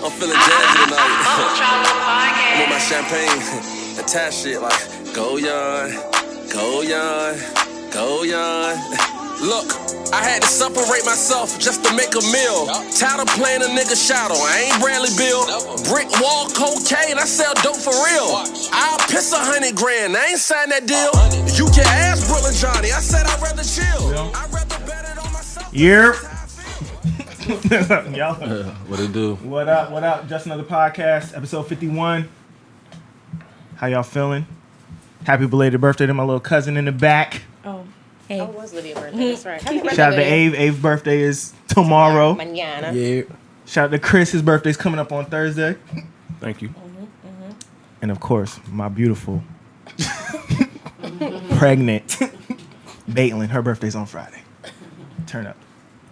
I'm feeling jazzy tonight. I'm with my champagne. Attach shit like, go yawn, go yawn, go yawn. Look, I had to separate myself just to make a meal. Tired of playing a nigga shadow, I ain't Bradley Bill. Brick wall cocaine, I sell dope for real. I'll piss $100 grand, I ain't signed that deal. You can ask Brooklyn Johnny, I said I'd rather chill. I'd rather bet it on myself. Y'all. What it do? What up? What up? Just another podcast, episode 51. How y'all feeling? Happy belated birthday to my little cousin in the back. Oh, hey. Oh, it was Lydia's birthday. That's right. Happy birthday, Shout out to Lydia. Ave. Ave's birthday is tomorrow. Mañana. Yeah. Shout out to Chris. His birthday's coming up on Thursday. Thank you. And of course, my beautiful, pregnant Baitlin. Her birthday's on Friday. Turn up.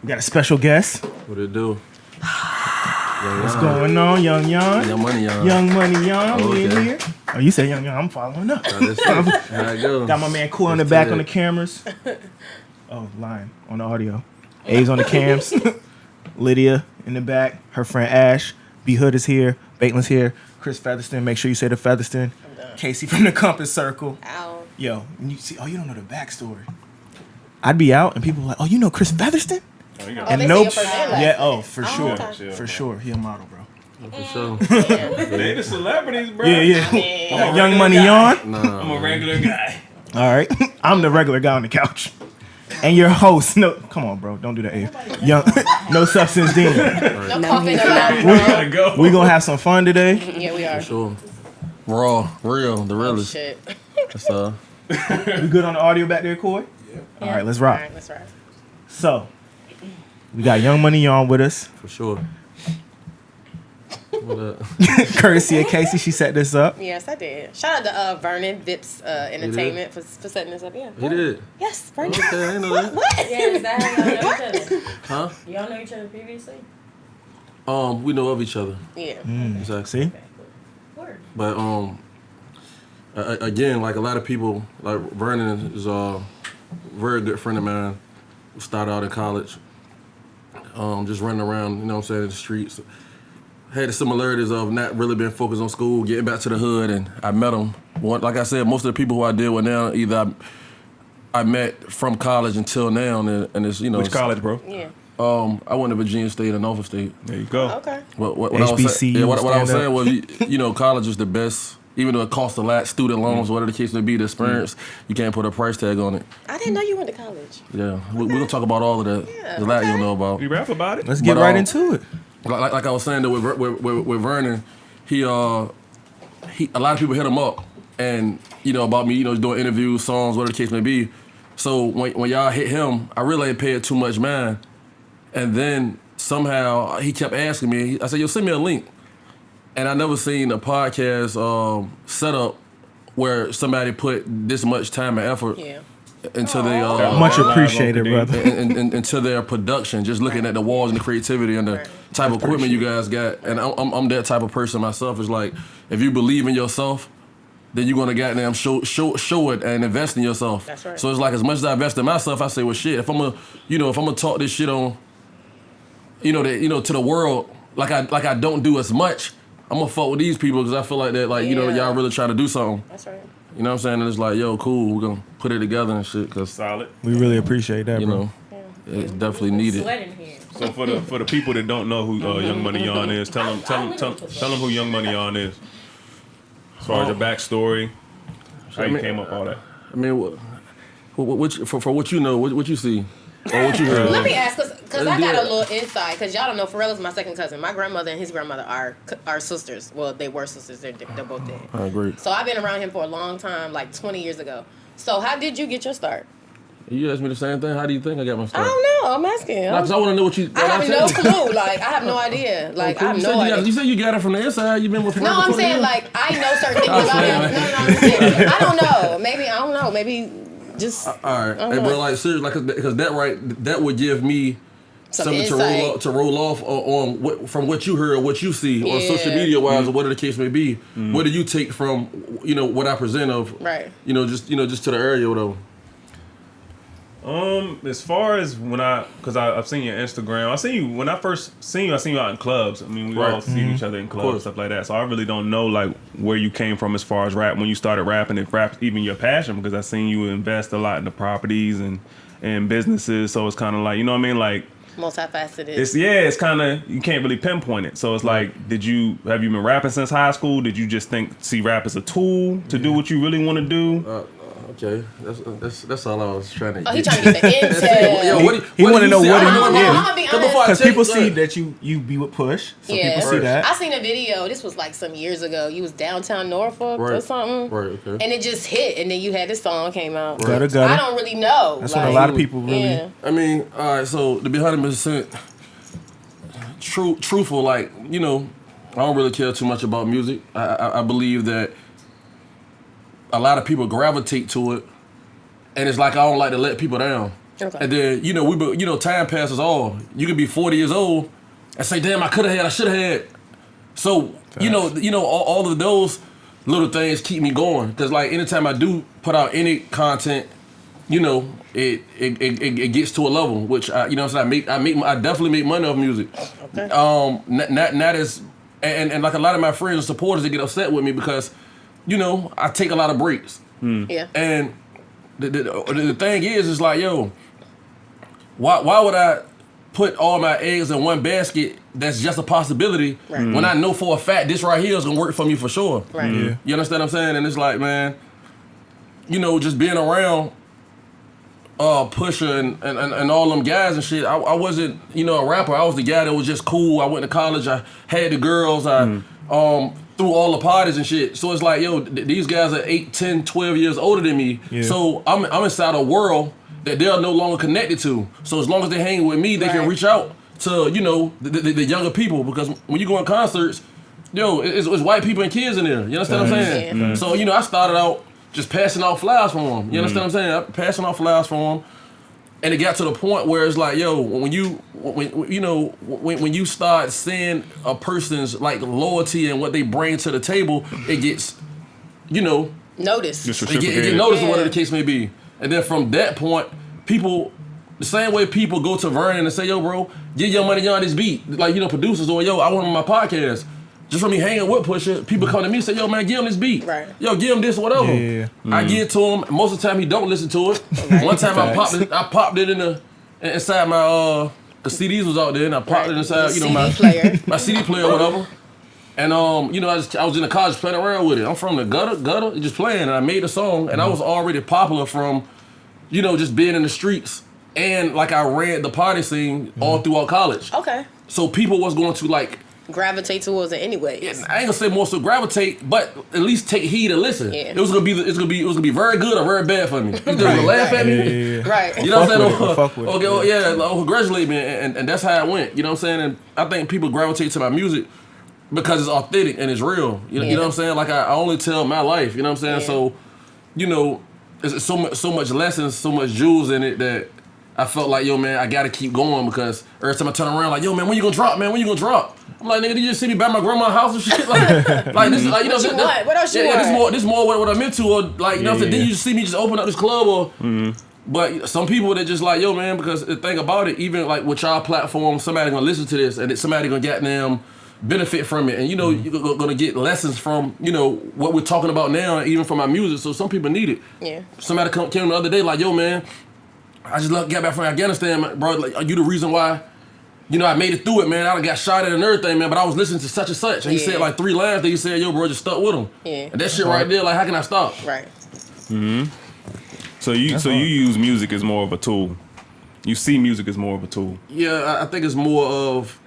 We got a special guest. What it do? What's going on, Young Yawn? Young Money Yawn. Young Money Yawn. Oh, We in okay. here. Oh, you say Young Yawn. I'm following up. How it go? Got my man Cool on the back on the cameras. Oh, lying on the audio. A's on the cams. Lydia in the back. Her friend Ash. B Hood is here. Baitlin's here. Chris Featherston. Make sure you say the Featherston. Casey from the Compass Circle. Ow. Yo, and you see, oh, you don't know the backstory. I'd be out and people were like, oh, you know Chris Featherston? Oh, And they nope. say your first name Yeah, last oh, for name. sure. Okay. For sure. He a model, bro. For sure. They the celebrities, bro. Yeah. mean, Young Money Yawn. Nah. I'm a regular guy. All right. I'm the regular guy on the couch. And your host. No, come on, bro. Don't do that. Young, no substance demon. No coughing around. We gotta go. We gonna have some fun today. Yeah, we are. For sure. Raw, real, the Oh, realest. shit. That's all. We good on the audio back there, Coy? Yeah. All right, let's All rock. right, that's right. So, we got Young Money Yawn with us. For sure. What up? Courtesy of Casey, she set this up. Yes, I did. Shout out to Vernon Vips Entertainment for setting this up. Yeah. He did. Yes, Vernon. Okay, I ain't know that. What? Yeah, is that how y'all know each other? Huh? Y'all know each other previously? We know of each other. Yeah. Exactly. See? Okay, cool. Word. But again, like a lot of people, like Vernon is a very good friend of mine. Who started out in college, just running around, you know what I'm saying, in the streets. Had the similarities of not really being focused on school, getting back to the hood, and I met him. Like I said, most of the people who I deal with now, either I met from college until now, and it's, you know. Which college, bro? Yeah. I went to Virginia State and Norfolk State. There you go. Okay. What I was saying, HBCU, what I was stand saying was, you know, college is the best. Even though it costs a lot, student loans, whatever the case may be, the experience, you can't put a price tag on it. I didn't know you went to college. Yeah, we're gonna talk about all of that. Yeah, There's a lot okay. you know about. You rap about it? Let's get But, right into it. Like I was saying, though, with Vernon, he a lot of people hit him up, and you know about me, you know, doing interviews, songs, whatever the case may be. So when y'all hit him, I really ain't paid too much mind, and then somehow he kept asking me. I said, "Yo, send me a link," and I never seen a podcast setup where somebody put this much time and effort Yeah. into the Much appreciated, brother. into their production, just looking at the walls and the creativity and the type of equipment you guys got. And I'm that type of person myself. It's like, if you believe in yourself, then you're gonna goddamn show it and invest in yourself. That's right. So it's like, as much as I invest in myself, I say, well, shit, if I'm gonna talk this shit on, to the world, like I don't do as much, I'm gonna fuck with these people because I feel like that, like, Yeah. y'all really trying to do something. That's right. You know what I'm saying? And it's like, yo, cool, we're gonna put it together and shit, because, Solid. We really appreciate that, you bro. know, it's definitely needed. Sweating here. So for the people that don't know who Young Money Yawn is, tell them who Young Money Yawn is. As far as your backstory, how you came up, all that. I mean, for what you know, what you see, or what you heard. Let me ask, because I Let's do got a it. little insight, because y'all don't know, Pharrell is my second cousin. My grandmother and his grandmother are sisters. Well, they were sisters. They're both dead. I agree. So I've been around him for a long time, like 20 years ago. So how did you get your start? You asked me the same thing. How do you think I got my I start? don't know. I'm asking. Because I want to know what you. I have no clue. Like, I have no idea. Like, I have no idea. You said you got it from the inside. You been with Pharrell No, for I'm 20 saying, years? like, I know certain things I was about him. saying, No, I'm saying, I don't know. Maybe, I don't know. Maybe just. All right, don't hey, know. bro, like seriously, like, because that would give me Some something insight. to roll off on from what you heard, or what you see on social Yeah. media wise, or whatever the case may be. What do you take from what I present of? Right. Just to the area or whatever. As far as because I've seen your Instagram. I seen you when I first seen you. I seen you out in clubs. I mean, we all see each other in clubs and stuff like that. So I really don't know like where you came from as far as rap when you started rapping. If rap even your passion, because I seen you invest a lot in the properties and businesses. So it's kind of like, you know what I mean, like. Multifaceted. It's kind of, you can't really pinpoint it. So it's like, have you been rapping since high school? Did you just see rap as a tool to do what you really want to do? Okay, that's all I was trying to get. Oh, he trying to get the intel. He want to know what I'm gonna be honest. because people see that you be with Push, so people see that. I seen a video. This was like some years ago. You was downtown Norfolk or something, right? Okay, and it just hit, and then you had this song came out. Gutter. I don't really know. That's what a lot of people really. Yeah. I mean, all right. So to be 100% truthful, like, you know, I don't really care too much about music. I believe that a lot of people gravitate to it, and it's like I don't like to let people down. Okay. And then, you know, time passes all. You can be 40 years old and say, damn, I should have had. So, you know, all of those little things keep me going. Because, like, anytime I do put out any content, you know, it gets to a level, which, you know what I'm saying, I definitely make money off music. Okay. Not as, and like a lot of my friends and supporters, they get upset with me because, you know, I take a lot of breaks. Yeah. And the thing is like, yo, why would I put all my eggs in one basket that's just a possibility when I know for a fact this right here is gonna work for me for sure? Right. Yeah. You understand what I'm saying? And it's like, man, you know, just being around Pusha and all them guys and shit, I wasn't, you know, a rapper. I was the guy that was just cool. I went to college, I had the girls, through all the parties and shit. So it's like, yo, these guys are 8, 10, 12 years older than me. Yeah. So I'm inside a world that they're no longer connected to. So as long as they hang with me, they can reach out to, you know, the younger people. Because when you go in concerts, yo, it's white people and kids in there. You understand what I'm saying? Yeah. So, you know, I started out just passing out flowers for them. You understand what I'm saying? Passing out flowers for them. And it got to the point where it's like, yo, when you start seeing a person's like loyalty and what they bring to the table, it gets, you know, noticed. It get noticed, or whatever the case may be. And then from that point, people, the same way people go to Vernon and say, yo, bro, get Young Money Yawn this beat. Like, you know, producers, or yo, I want him on my podcast. Just from me hanging with Pusha, people come to me and say, yo, man, give him this beat. Right. Yo, give him this or whatever. Yeah. I give it to him. Most of the time, he don't listen to it. One time, I popped it inside my, the CDs was out there, and I popped it inside, you know, my CD player or whatever. And, you know, I was in the college playing around with it. I'm from the gutter, just playing, and I made a song, and I was already popular from, you know, just being in the streets. And, like, I ran the party scene all throughout college. Okay. So people was going to, like, gravitate towards it anyway. Yeah, I ain't gonna say more so gravitate, but at least take heed and listen. Yeah. It was gonna be very good or very bad for me. You just gonna laugh at me, right? You know what I'm saying? Okay, well, yeah, congratulate me, and that's how it went. You know what I'm saying? And I think people gravitate to my music because it's authentic and it's real. You know what I'm saying? Like I only tell my life. You know what I'm saying? Yeah. So, you know, it's so much lessons, so much jewels in it that I felt like, yo, man, I gotta keep going because every time I turn around, like, yo, man, when you gonna drop, man? When you gonna drop? I'm like, nigga, did you just see me by my grandma's house and shit? Like this, like, you know what I'm saying? What else you want? This more what I'm into, or like, you know what I'm saying? Did you just see me just open up this club, or? But some people that just like, yo, man, because the thing about it, even like with y'all platform, somebody gonna listen to this, and somebody gonna get them benefit from it, and you know, you're gonna get lessons from, you know, what we're talking about now, even from our music. So some people need it. Yeah. Somebody came the other day like, yo, man, I just got back from Afghanistan, bro. Like, are you the reason why? You know, I made it through it, man. I got shot at and everything, man. But I was listening to such and such. And he said like 3 lines that he said, yo, bro, just stuck with him. Yeah. And that shit right there, like, how can I stop? Right. So you use music as more of a tool. You see music as more of a tool. Yeah, I think it's more of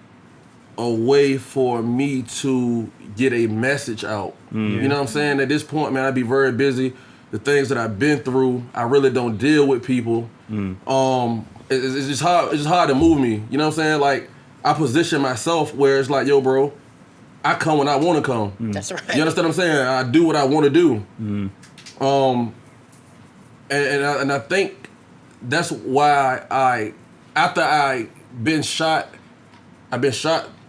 a way for me to get a message out. You know what I'm saying? At this point, man, I'd be very busy. The things that I've been through, I really don't deal with people. It's just hard. It's just hard to move me. You know what I'm saying? Like, I position myself where it's like, yo, bro, I come when I want to come. That's right. You understand what I'm saying? I do what I want to do. And I think that's why after I've been shot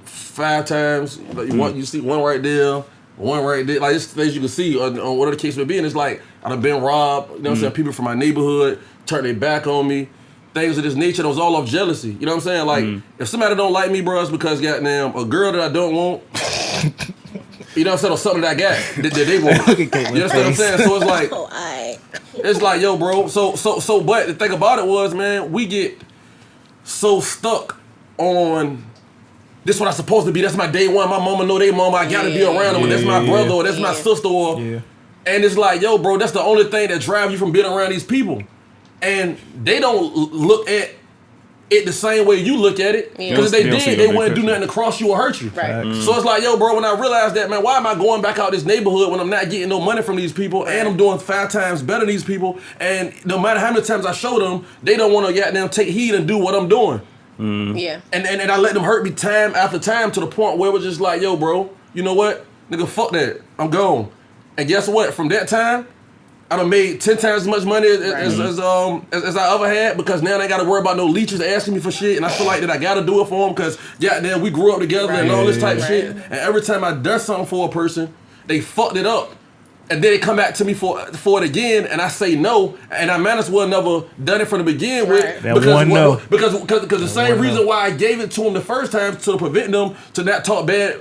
5 times. Like, you see one right there, one right there. Like, it's things you can see on whatever the case may be. And it's like, I've been robbed. You know what I'm saying? People from my neighborhood turned their back on me. things of this nature that was all off jealousy. You know what I'm saying? Like, if somebody don't like me, bro, it's because goddamn a girl that I don't want. You know what I'm saying? Or something that I got that they want. You understand what I'm saying? So it's like, it's like, yo, bro. So, but the thing about it was, man, we get so stuck on this what I'm supposed to be. That's my day one. My mama know they mama. I gotta be around them. That's my brother or that's my sister or. And it's like, yo, bro, that's the only thing that drives you from being around these people. And they don't look at it the same way you look at it. Because if they did, they wouldn't do nothing to cross you or hurt you. Right. So it's like, yo, bro, when I realized that, man, why am I going back out this neighborhood when I'm not getting no money from these people and I'm doing 5 times better than these people, and no matter how many times I show them, they don't want to goddamn take heed and do what I'm doing. Yeah. And I let them hurt me time after time to the point where it was just like, yo, bro, you know what? Nigga, fuck that. I'm gone. And guess what? From that time, I done made 10 times as much money as I ever had, because now I ain't gotta worry about no leeches asking me for shit, and I feel like that I gotta do it for them because goddamn we grew up together and all this type of shit. And every time I done something for a person, they fucked it up, and then they come back to me for it again, and I say no, and I might as well never done it from the beginning with because the same reason why I gave it to them the first time to prevent them to not talk bad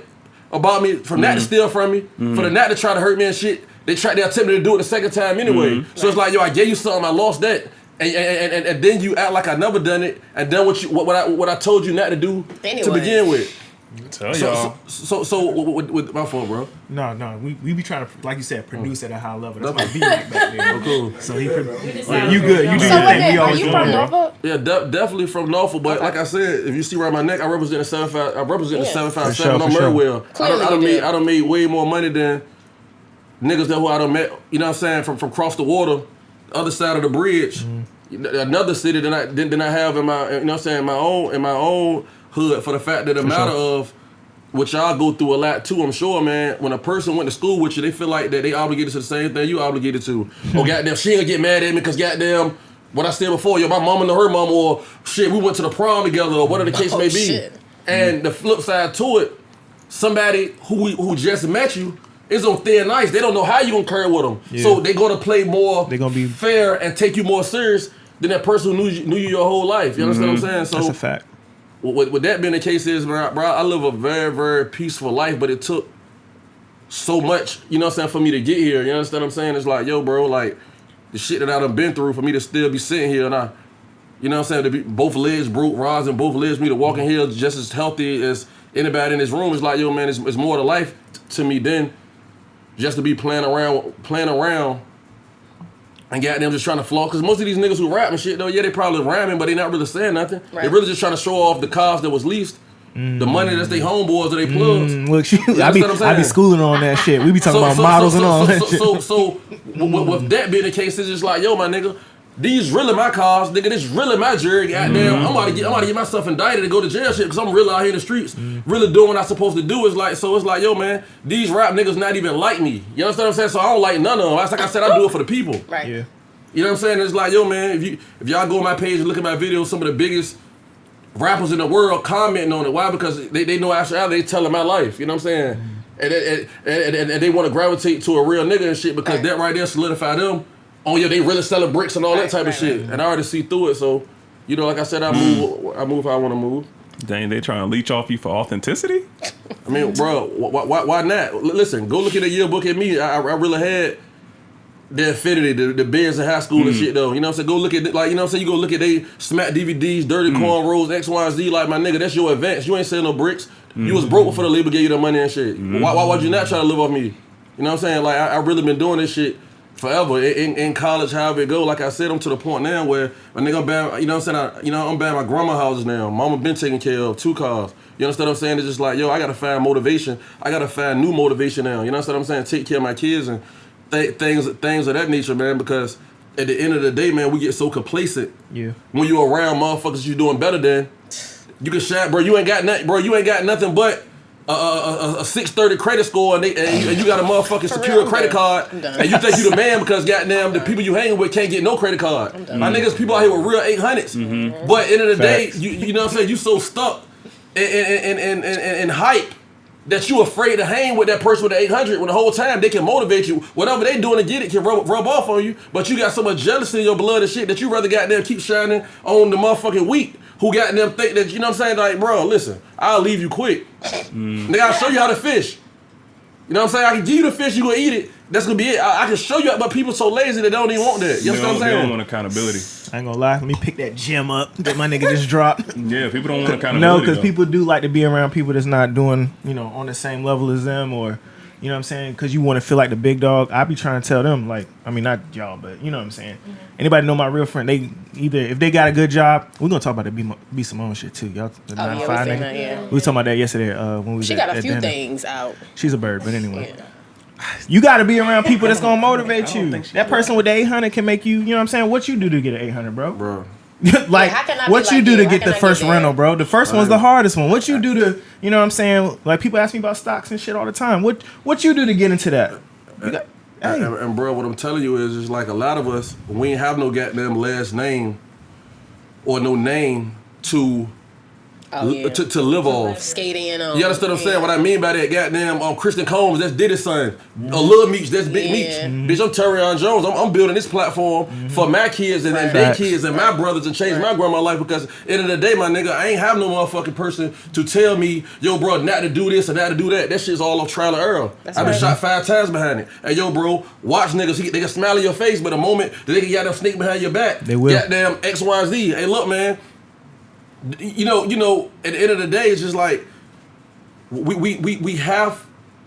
about me, from not to steal from me, for them not to try to hurt me and shit. They attempted to do it the second time anyway. So it's like, yo, I gave you something, I lost that, and then you act like I never done it, and done what I told you not to do to begin with. Tell y'all. So with my fault, bro. No, we be trying to, like you said, produce at a high level. That's my beat back there. Cool. So he you good? You do So your thing. We are always you doing from it, bro. Norfolk? Yeah, definitely from Norfolk, but like I said, if you see around my neck, I represent the 757. I represent the 757 on Murrayville. I done made way more money than niggas that who I done met, you know what I'm saying, from across the water, the other side of the bridge, another city than I have in my, you know what I'm saying, in my own hood, for the fact that the matter of, which y'all go through a lot too, I'm sure, man, when a person went to school with you, they feel like that they obligated to the same thing you obligated to. Or goddamn, she ain't gonna get mad at me because goddamn, what I said before, yo, my mama know her mama, or shit, we went to the prom together, or whatever the case may be. Shit. And the flip side to it, somebody who just met you is on thin ice. They don't know how you gonna carry with them. Yeah. So they gonna play more They gonna be fair and take you more serious than that person who knew you your whole life. You understand what I'm saying? So That's a fact. with that being the case is, bro, I live a very, very peaceful life, but it took so much, you know what I'm saying, for me to get here. You understand what I'm saying? It's like, yo, bro, like, the shit that I done been through for me to still be sitting here, and you know what I'm saying, to be both legs broke, rods in both legs, me to walk in here just as healthy as anybody in this room. It's like, yo, man, it's more to life to me than just to be playing around and goddamn just trying to flaunt. Because most of these niggas who rap and shit, though, yeah, they probably rhyming, but they not really saying nothing. Right. They really just trying to show off the cars that was leased, the money that's they homeboys or they plugs. Look, I be schooling on that shit. We be talking about models and all that shit. So with that being the case, it's just like, yo, my nigga, these really my cars, nigga. This really my jury. Goddamn, I'm about to get myself indicted and go to jail shit because I'm really out here in the streets, really doing what I'm supposed to do. It's like, yo, man, these rap niggas not even like me. You understand what I'm saying? So I don't like none of them. That's like I said, I do it for the people. Right. Yeah. You know what I'm saying? It's like, yo, man, if y'all go on my page and look at my videos, some of the biggest rappers in the world commenting on it. Why? Because they know after they telling my life. You know what I'm saying? And they want to gravitate to a real nigga and shit because that right there solidify them. Oh yeah, they really selling bricks and all that type of shit, and I already see through it. So, you know, like I said, I move how I want to move. Dang, they trying to leech off you for authenticity? I mean, bro, why not? Listen, go look at the yearbook at me. I really had the affinity, the bands in high school and shit though. You know what I'm saying? Go look at, like, you know what I'm saying? You go look at they smack DVDs, dirty cornrows, X, Y, and Z. Like, my nigga, that's your advance. You ain't selling no bricks. You was broke before the label gave you the money and shit. Why would you not try to live off me? You know what I'm saying? Like, I really been doing this shit forever in college, however it go. Like I said, I'm to the point now where my nigga, I'm buying, you know what I'm saying? I'm buying my grandma houses now. Mama been taking care of 2 cars. You understand what I'm saying? It's just like, yo, I gotta find motivation. I gotta find new motivation now. You know what I'm saying? Take care of my kids and things of that nature, man. Because at the end of the day, man, we get so complacent. Yeah. When you around motherfuckers you doing better than, you can shine, bro. You ain't got nothing, bro. You ain't got nothing but a 630 credit score and you got a motherfucking secure credit card and you think you the man because goddamn the people you hanging with can't get no credit card. My niggas, people out here with real 800s. But end of the day, you know what I'm saying, you so stuck in hype that you afraid to hang with that person with the 800 when the whole time they can motivate you. Whatever they doing to get it can rub off on you, but you got so much jealousy in your blood and shit that you rather goddamn keep shining on the motherfucking weak who goddamn think that, you know what I'm saying? Like, bro, listen, I'll leave you quick. Nigga, I'll show you how to fish. You know what I'm saying? I can give you the fish, you gonna eat it. That's gonna be it. I can show you, but people so lazy they don't even want that. You know what I'm They don't saying? want accountability. I ain't gonna lie. Let me pick that gem up that my nigga just dropped. Yeah, people don't want accountability. No, because though. people do like to be around people that's not doing, on the same level as them, or, you know what I'm saying? Because you want to feel like the big dog. I be trying to tell them, like, I mean, not y'all, but you know what I'm saying? Anybody know my real friend, they either, if they got a good job, we're going to talk about the B. Simone shit too. Y'all, the 9 to 5 nigga. We were talking about that yesterday when we was She at got a few dinner. things out. She's a bird, but anyway. Yeah. You got to be around people that's going to motivate you. That person with the 800 can make you, you know what I'm saying? What you do to get an 800, bro? Bro. Like, how can I what be you like do you? to How get can the I first get there? rental, bro? The first one's the hardest one. What you do to, you know what I'm saying? Like, people ask me about stocks and shit all the time. What you do to get into that? You got, hey. And bro, what I'm telling you is like a lot of us, we ain't have no goddamn last name or no name to to live off. Skating on. You understand what I'm saying? What I mean by that, goddamn, Christian Combs, that's Diddy's son. Lil Meech, that's Big Meech. Bitch, I'm Terrion Jones. I'm building this platform for my kids and their kids and my brothers and change my grandma's life because at the end of the day, my nigga, I ain't have no motherfucking person to tell me, yo, bro, not to do this or not to do that. That shit's all off trial and error. I've been shot 5 times behind it. And yo, bro, watch niggas, they can smile in your face, but the moment that they can goddamn sneak behind your back, they will. Goddamn X, Y, Z. Hey, look, man. You know, at the end of the day, it's just like we have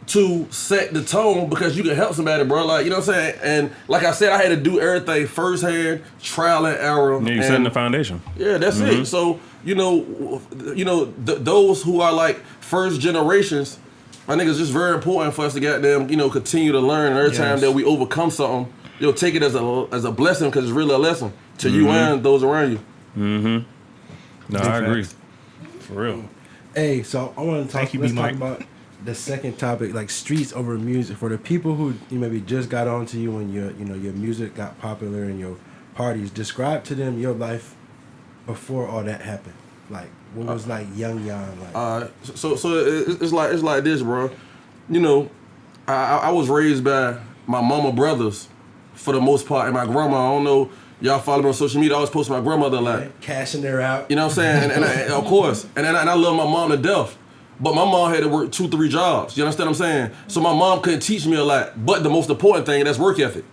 to set the tone because you can help somebody, bro. Like, you know what I'm saying? And like I said, I had to do everything firsthand, trial and error. Yeah, you setting the foundation. Yeah, that's it. So, those who are like first generations, I think it's just very important for us to goddamn, continue to learn. And every time that we overcome something, take it as a blessing because it's really a lesson to you and those around you. Mm-hmm. No, I agree. For real. Hey, so I want to talk. You, let's B. talk Mike. about the second topic, like streets over music. For the people who maybe just got onto you when your music got popular in your parties, describe to them your life before all that happened. Like what was like young like. So it's like this, bro. I was raised by my mama brothers for the most part, and my grandma. I don't know. Y'all follow me on social media. I always post my grandmother a lot. Cashing her out. You know what I'm saying? And of course. And I love my mom to death. But my mom had to work 2-3 jobs. You understand what I'm saying? So my mom couldn't teach me a lot. But the most important thing, that's work ethic.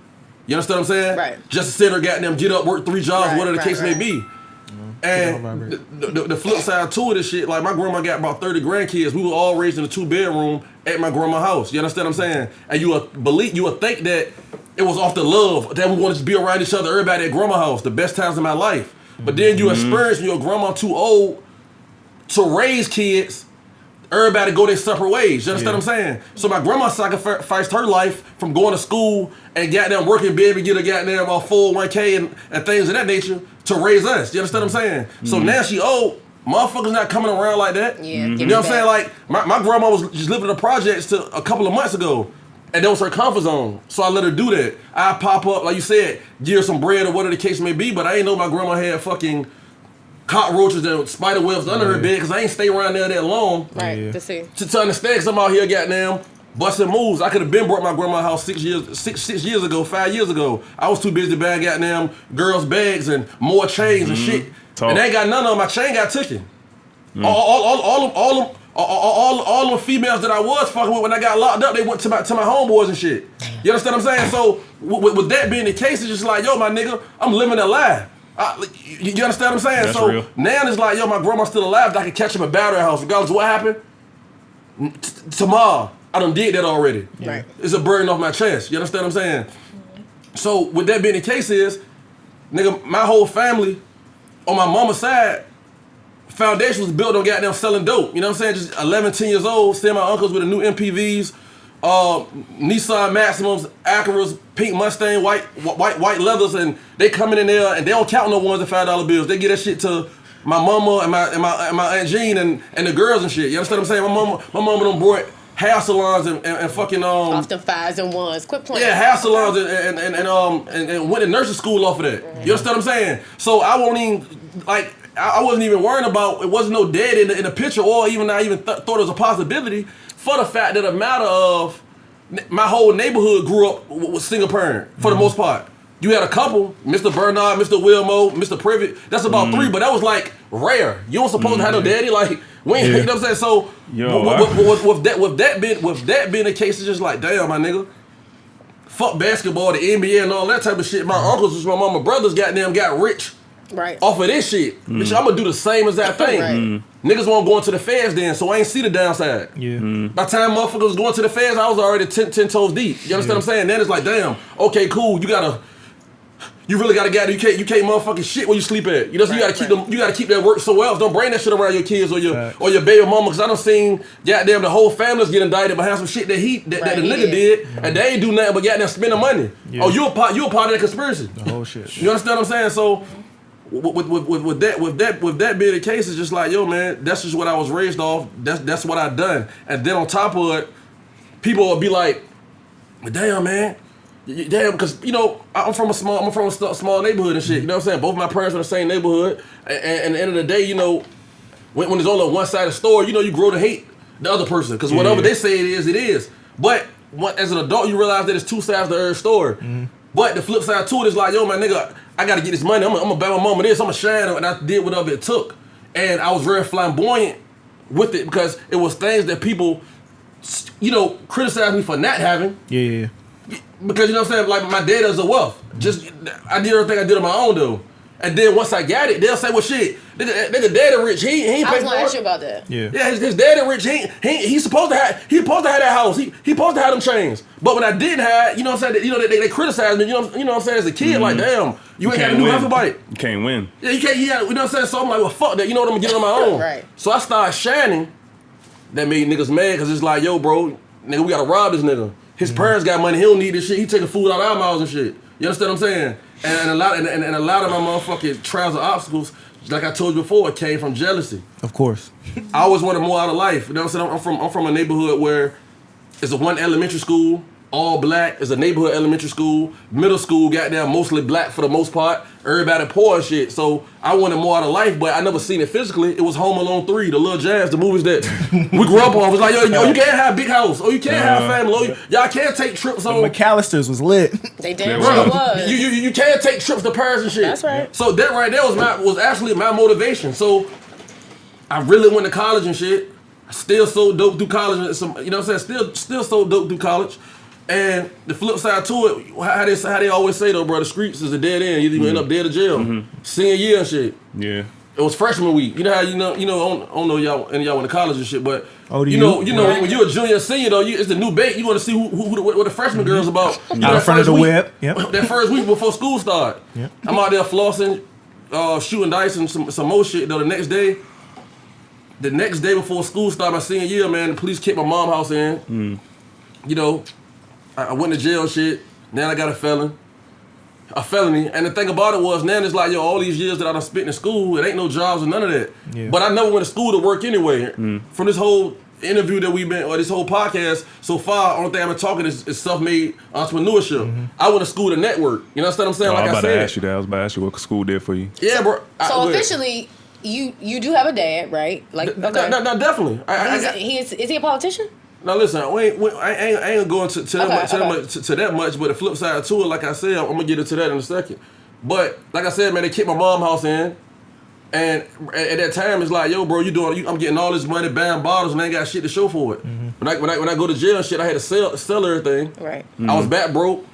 You understand what I'm saying? Right. Just to sit there, goddamn, get up, work 3 jobs, whatever the case may be. And the flip side to it is shit, like my grandma got about 30 grandkids. We were all raised in a 2-bedroom at my grandma's house. You understand what I'm saying? And you would think that it was off the love that we wanted to be around each other, everybody at grandma's house, the best times of my life. But then you experience when your grandma too old to raise kids, everybody go their separate ways. You understand what I'm saying? So my grandma sacrificed her life from going to school and goddamn working, be able to get a goddamn 401k and things of that nature to raise us. You understand what I'm saying? So now she old. Motherfuckers not coming around like that. Yeah, You know what I'm saying? Like my grandma was just living in the projects till a couple of months ago. And that was her comfort zone. So I let her do that. I pop up, like you said, give her some bread or whatever the case may be, but I ain't know my grandma had fucking cockroaches and spider webs under her bed because I ain't stay around there that long. Right, to see. To understand, because I'm out here goddamn busting moves. I could have been brought my grandma's house 6 years ago, 5 years ago. I was too busy buying goddamn girls' bags and more chains and shit. And they ain't got none of them. My chain got taken. All the females that I was fucking with when I got locked up, they went to my homeboys and shit. You understand what I'm saying? So with that being the case, it's just like, yo, my nigga, I'm living a lie. You understand what I'm saying? That's so real. now it's like, yo, my grandma's still alive. I can catch him at Battery House regardless of what happened. Tomorrow, I done did that already. Right. It's a burden off my chest. You understand what I'm saying? So with that being the case is, nigga, my whole family on my mama's side, foundation was built on goddamn selling dope. You know what I'm saying? Just 11, 10 years old, seeing my uncles with the new MPVs, Nissan Maximus, Acuras, pink Mustang, white leathers, and they coming in there and they don't count no ones and $5 bills. They get that shit to my mama and my Aunt Jean and the girls and shit. You understand what I'm saying? My mama done brought hair salons and fucking Often 5s and 1s. Quit playing. yeah, hair salons and went to nursing school off of that. You understand what I'm saying? So I won't even like I wasn't even worrying about, it wasn't no dead in the picture, or even I even thought it was a possibility, for the fact that a matter of my whole neighborhood grew up with single parent for the most part. You had a couple, Mr. Bernard, Mr. Wilmo, Mr. Privet. That's about 3, but that was like rare. You don't supposed to have no daddy, like when you know what I'm saying. So with that being the case, it's just like, damn, my nigga. Fuck basketball, the NBA, and all that type of shit. My uncles, my mama, brothers, goddamn, got rich off of this shit. Bitch, I'm gonna do the same as that thing. Niggas won't go into the feds then, so I ain't see the downside. By the time motherfuckers was going to the feds, I was already 10 toes deep. You understand what I'm saying? Then it's like, damn, okay, cool. You really gotta gather. You can't motherfucking shit where you sleep at. You know, so you gotta keep them. You gotta keep that work somewhere else. Don't bring that shit around your kids or your baby mama. Cause I done seen goddamn the whole family's get indicted behind some shit that the nigga did, and they ain't do nothing but goddamn spend the money. Oh, you a part of that conspiracy. The whole shit. You understand what I'm saying? So with that being the case, it's just like, yo, man, that's just what I was raised off. That's what I done. And then on top of it, people will be like, damn, man. Damn, because, you know, I'm from a small neighborhood and shit. You know what I'm saying? Both my parents are in the same neighborhood. And at the end of the day, you know, when there's only one side of the store, you know, you grow to hate the other person. Because whatever they say it is. But as an adult, you realize that it's two sides to every story. But the flip side to it is like, yo, man, nigga, I got to get this money. I'm going to buy my mama this. I'm going to shine. And I did whatever it took. And I was very flamboyant with it because it was things that people, you know, criticized me for not having. Because, you know what I'm saying, like, my dad is a wealth. I did everything I did on my own, though. And then once I got it, they'll say, well, shit, nigga daddy rich, he ain't pay for it. I was going to ask you about that. Yeah, his daddy rich, he's supposed to have that house. He supposed to have them chains. But when I didn't have, you know what I'm saying, you know, they criticized me, you know what I'm saying, as a kid, like, damn, you ain't got to do half a bite. You can't win. Yeah, you can't, you know what I'm saying, so I'm like, well, fuck that, you know what, I'm going to get on my own. Right. So I started shining. That made niggas mad, because it's like, yo, bro, nigga, we got to rob this nigga. His parents got money. He don't need this shit. He taking food out of our mouths and shit. You understand what I'm saying? And a lot of my motherfucking trials and obstacles, like I told you before, it came from jealousy. Of course. I always wanted more out of life. You know what I'm saying? I'm from a neighborhood where it's a one elementary school, all black. It's a neighborhood elementary school. Middle school, goddamn, mostly black for the most part. Everybody poor and shit. So I wanted more out of life, but I never seen it physically. It was Home Alone 3, the Little Jazz, the movies that we grew up on. It was like, yo, you can't have a big house. Oh, you can't have family. Oh, y'all can't take trips on. The McAllisters was lit. They damn sure was. You can't take trips to Paris and shit. That's right. So that right there was actually my motivation. So I really went to college and shit. I still sold dope through college. You know what I'm saying? Still sold dope through college. And the flip side to it, how they always say though, bro, the streets is a dead end. You either end up dead or jail. Senior year and shit. Yeah. It was freshman week. You know how I don't know y'all and y'all went to college and shit, but you know when you're a junior and senior though, it's the new bait. You want to see what the freshman girls about. Out in front of the whip. Yep. That first week before school start. Yep. I'm out there flossing, shooting dice and some more shit though. The next day before school started my senior year, man, the police kicked my mom's house in. You know, I went to jail shit. Now I got a felony. And the thing about it was, now it's like, yo, all these years that I done spent in school, it ain't no jobs or none of that. Yeah. But I never went to school to work anyway. From this whole interview that we've been, or this whole podcast so far, only thing I've been talking is self-made entrepreneurship. I went to school to network. You know what I'm saying? I was like about to ask you that. I was about to ask you what school did for you. Yeah, bro. So officially, you do have a dad, right? Like, okay. No, definitely. Is he a politician? Now listen, I ain't going to that much, but the flip side to it, like I said, I'm gonna get into that in a second. But like I said, man, they kicked my mom's house in, and at that time it's like, yo, bro, I'm getting all this money, buying bottles, and I ain't got shit to show for it. When I go to jail and shit, I had to sell everything. Right. I was back broke.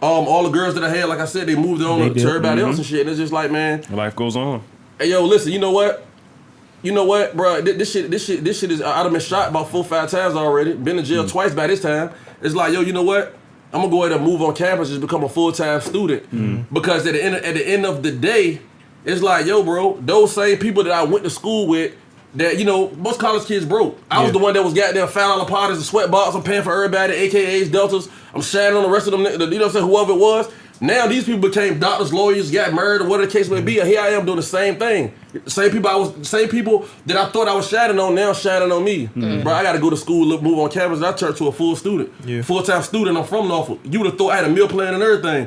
All the girls that I had, like I said, they moved on to everybody else and shit. And it's just like, man, life goes on. Hey, yo, listen, you know what, bro? This shit is. I've been shot about 4 or 5 times already. Been to jail twice by this time. It's like, yo, you know what? I'm gonna go ahead and move on campus, just become a full-time student. Because at the end of the day, it's like, yo, bro, those same people that I went to school with, that, you know, most college kids broke. I was the one that was goddamn $5 parties and sweat box. I'm paying for everybody, AKAs, Deltas. I'm shining on the rest of them, you know what I'm saying, whoever it was. Now these people became doctors, lawyers, got married, or whatever the case may be, and here I am doing the same thing. Same people that I thought I was shining on now shining on me. Bro, I got to go to school, move on campus, and I turned to a full student, full-time student. I'm from Norfolk. You would have thought I had a meal plan and everything.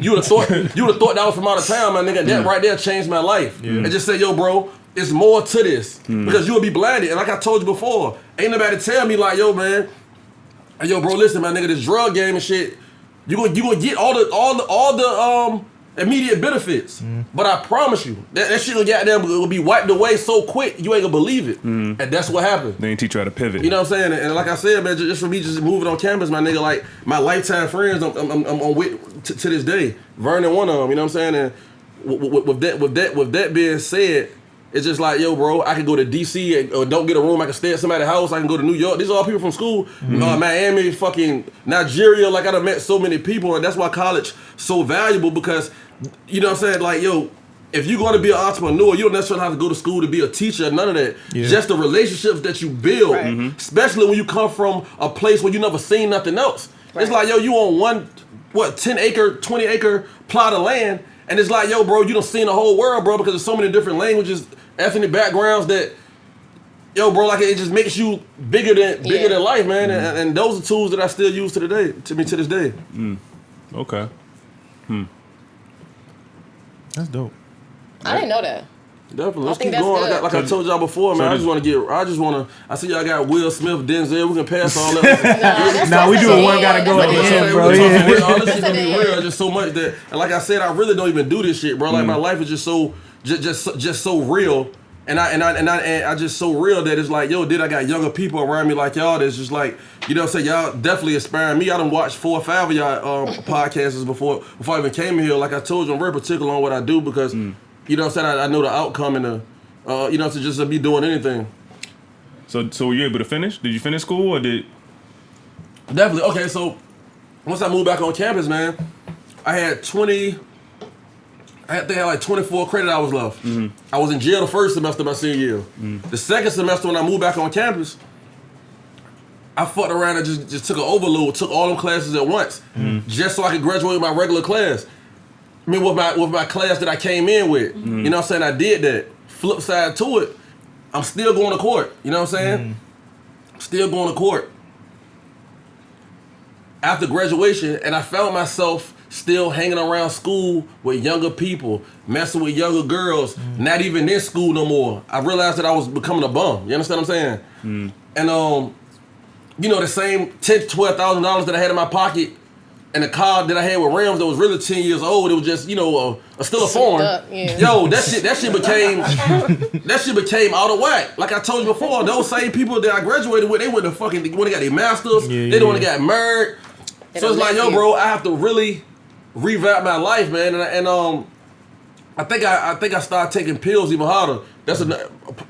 You would have thought that was from out of town, my nigga. That right there changed my life. And just say, yo, bro, it's more to this because you will be blinded. And like I told you before, ain't nobody tell me like, yo, man, yo, bro, listen, my nigga, this drug game and shit. You gonna get all the immediate benefits, but I promise you that shit will be wiped away so quick you ain't gonna believe it, and that's what happened. They ain't teach you how to pivot. You know what I'm saying? And like I said, man, just for me, just moving on campus, my nigga, like my lifetime friends, I'm on with to this day. Vernon, one of them. You know what I'm saying? And with that being said, it's just like, yo, bro, I can go to DC or don't get a room. I can stay at somebody's house. I can go to New York. These are all people from school. Miami, fucking Nigeria. Like, I done met so many people, and that's why college so valuable because, you know what I'm saying? Like, yo, if you're going to be an entrepreneur, you don't necessarily have to go to school to be a teacher. None of that. Yeah. Just the relationships that you build, especially when you come from a place where you never seen nothing else. Right. It's like, yo, you on 10 acre, 20 acre plot of land, and it's like, yo, bro, you done seen the whole world, bro, because there's so many different languages, ethnic backgrounds that, yo, bro, like it just makes you bigger than life, man. And those are tools that I still use to this day. Okay. That's dope. I didn't know that. Definitely. Let's keep going. Like I told y'all before, man. I see y'all got Will Smith, Denzel. We can pass all that. Nah, we do one gotta go at the end, bro. All this shit gonna be real. Just so much that, and like I said, I really don't even do this shit, bro. Like my life is just so real, and I just so real that it's like, yo, I got younger people around me like y'all that's just like, you know what I'm saying, y'all definitely inspiring me. I done watched 4 or 5 of y'all podcasts before I even came here. Like I told you, I'm very particular on what I do because you know what I'm saying, I know the outcome and you know, to just be doing anything. So were you able to finish? Did you finish school or did? Definitely. Okay, so once I moved back on campus, man, I think I had like 24 credit hours left. I was in jail the first semester of my senior year. The second semester when I moved back on campus, I fucked around and just took an overload, took all them classes at once, just so I could graduate with my regular class. I mean, with my class that I came in with. You know what I'm saying? I did that. Flip side to it, I'm still going to court. You know what I'm saying? Still going to court. After graduation, and I found myself still hanging around school with younger people, messing with younger girls, not even in school no more. I realized that I was becoming a bum. You understand what I'm saying? And you know, the same $10,000 to $12,000 that I had in my pocket and the car that I had with rims that was really 10 years old, it was just, you know, still a foreign. Yo, that shit became out of whack. Like I told you before, those same people that I graduated with, they went to when they got their masters, they don't want to get married. So it's like, yo, bro, I have to really revamp my life, man. And I think I started taking pills even harder. That's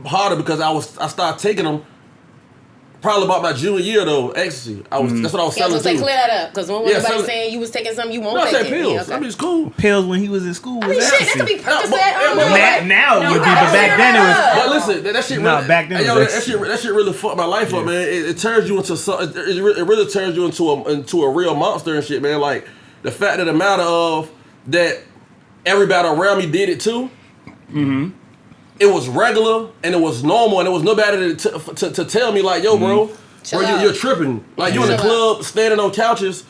harder because I started taking them probably about my junior year though. Ecstasy. That's what I was selling. Clear that up, because when everybody's saying you was taking something, you won't take it. I said pills. Yeah, okay. I mean, it's cool. Pills when he was in school. I mean, shit, that could be Percocet. Now it would be, but back then it was. But listen, that shit. No, back then that shit really fucked my life up, man. It turns you into something. It really turns you into a real monster and shit, man. Like the fact of the matter of that, everybody around me did it too. It was regular and it was normal, and there was nobody to tell me like, yo, bro, you're tripping. Like you in the club standing on couches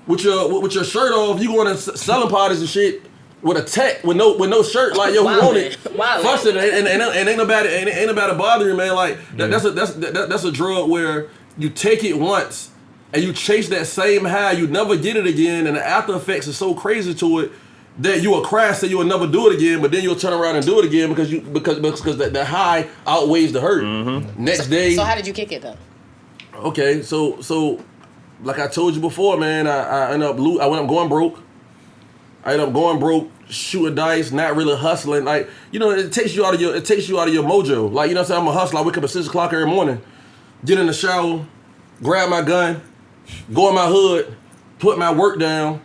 with your shirt off, you going to selling parties and shit with a tech with no shirt. Like, yo, we want it. Fussing and ain't nobody bothering you, man. Like that's a drug where you take it once and you chase that same high, you never get it again, and the after effects are so crazy to it that you will crash, say you will never do it again, but then you'll turn around and do it again because the high outweighs the hurt. Next day. So how did you kick it though? Okay, so like I told you before, man, I went up going broke. I ended up going broke, shooting dice, not really hustling. Like, you know, it takes you out of your mojo. Like, you know what I'm saying? I'm a hustler. I wake up at 6 o'clock every morning, get in the shower, grab my gun, go in my hood, put my work down,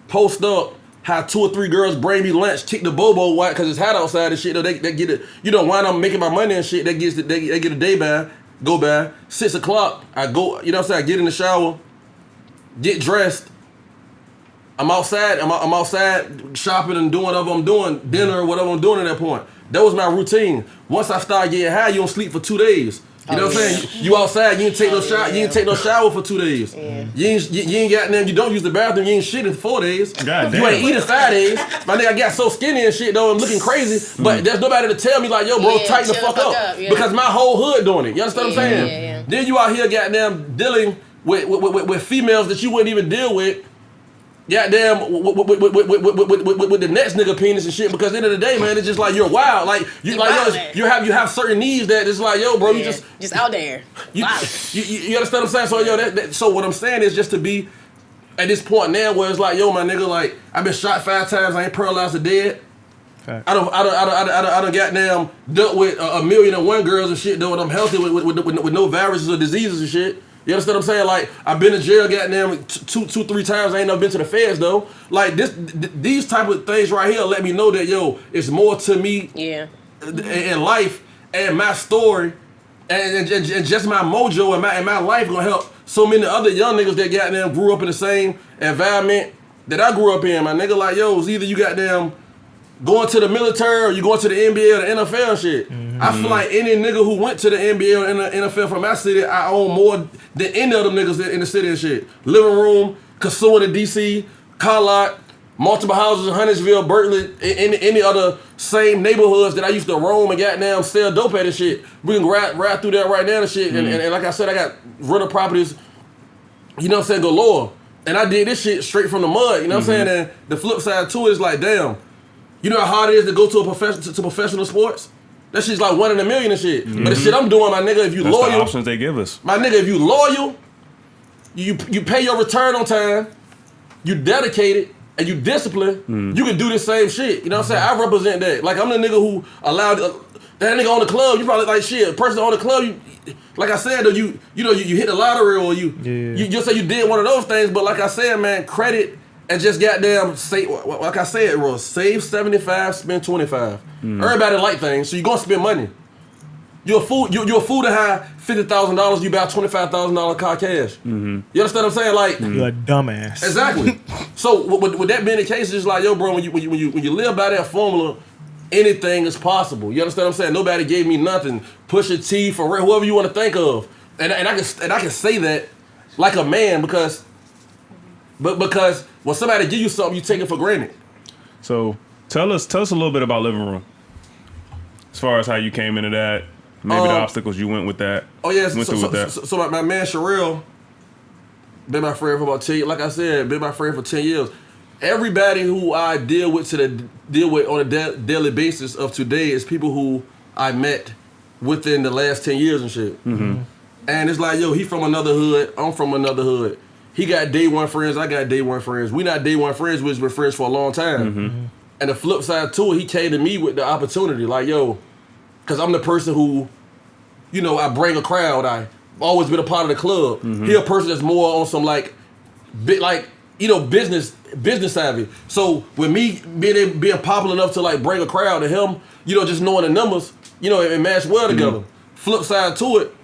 post up, have 2 or 3 girls bring me lunch, kick the bobo white because it's hot outside and shit. They get it. You know, while I'm making my money and shit, they get a day by, go by. 6 o'clock, I go. You know what I'm saying? I get in the shower, get dressed. I'm outside. I'm outside shopping and doing whatever I'm doing, dinner or whatever I'm doing at that point. That was my routine. Once I started getting high, you don't sleep for 2 days. You know what I'm saying? You outside, you ain't take no shower. You ain't take no shower for 2 days. Yeah. You ain't got them. You don't use the bathroom. You ain't shit in 4 days. God You damn. ain't eating 5 days. My nigga, I got so skinny and shit though. I'm looking crazy. But there's nobody to tell me like, yo, bro, Yeah, tighten the chill fuck the fuck up. up, yeah. Because my whole hood doing it. You understand what I'm saying? Yeah. Then you out here goddamn dealing with females that you wouldn't even deal with. Goddamn with the next nigga penis and shit, because at the end of the day, man, it's just like you're wild. Like you like yo, you have certain needs that it's like, yo, bro, you Yeah. just out there. you Wow. you understand what I'm saying? So yo, so what I'm saying is just to be at this point now where it's like, yo, my nigga, like I've been shot 5 times, I ain't paralyzed or dead. Fact. I don't goddamn dealt with 1,000,001 girls and shit though, and I'm healthy with no viruses or diseases and shit. You understand what I'm saying? Like I've been to jail goddamn 2-3 times. I ain't never been to the feds though. Like these type of things right here let me know that yo, it's more to me Yeah. in life and my story and just my mojo and my life gonna help so many other young niggas that goddamn grew up in the same environment that I grew up in. My nigga, like yo, it's either you goddamn going to the military or you going to the NBA or the NFL and shit. I feel like any nigga who went to the NBA or the NFL from my city, I own more than any of them niggas in the city and shit. Living room, Casuan in DC, car lot, multiple houses in Huntersville, Berkeley, any other same neighborhoods that I used to roam and goddamn sell dope at and shit. We can ride through that right now and shit. And like I said, I got rental properties, you know what I'm saying, galore. And I did this shit straight from the mud, you know what I'm saying? And the flip side to it is like, damn, you know how hard it is to go to a professional sports? That shit's like 1 in a million and shit. But the shit I'm doing, my nigga, if you That's the loyal, options they give us. my nigga, if you loyal, you pay your return on time, you dedicated, and you disciplined, you can do the same shit. You know what I'm saying? I represent that. Like I'm the nigga who allowed that nigga on the club. You probably like shit. A person on the club, you, like I said, though, you hit the lottery or you just say you did one of those things. But like I said, man, credit. And just goddamn say, like I said, bro, save 75, spend 25. Everybody like things, so you gonna spend money. You're a fool. You're a fool to have $50,000. You buy $25,000 car cash. You understand what I'm saying? Like You're a dumbass. exactly. So with that being the case, it's just like, yo, bro, when you live by that formula, anything is possible. You understand what I'm saying? Nobody gave me nothing. Pusha T, for real, whoever you want to think of, and I can say that like a man because when somebody give you something, you take it for granted. So tell us a little bit about living room. As far as how you came into that, maybe the obstacles you went with that. Oh yeah, went through with that. so my man Sherelle been my friend for about 10 years. Like I said, been my friend for 10 years. Everybody who I deal with on a daily basis of today is people who I met within the last 10 years and shit. And it's like, yo, he from another hood, I'm from another hood. He got day one friends, I got day one friends. We not day one friends, we've been friends for a long time. And the flip side to it, he came to me with the opportunity, like, yo, because I'm the person who, you know, I bring a crowd. I've always been a part of the club. He a person that's more on some like business savvy. So with me being popular enough to like bring a crowd, and him, you know, just knowing the numbers, you know, it matched well together. Flip side to it,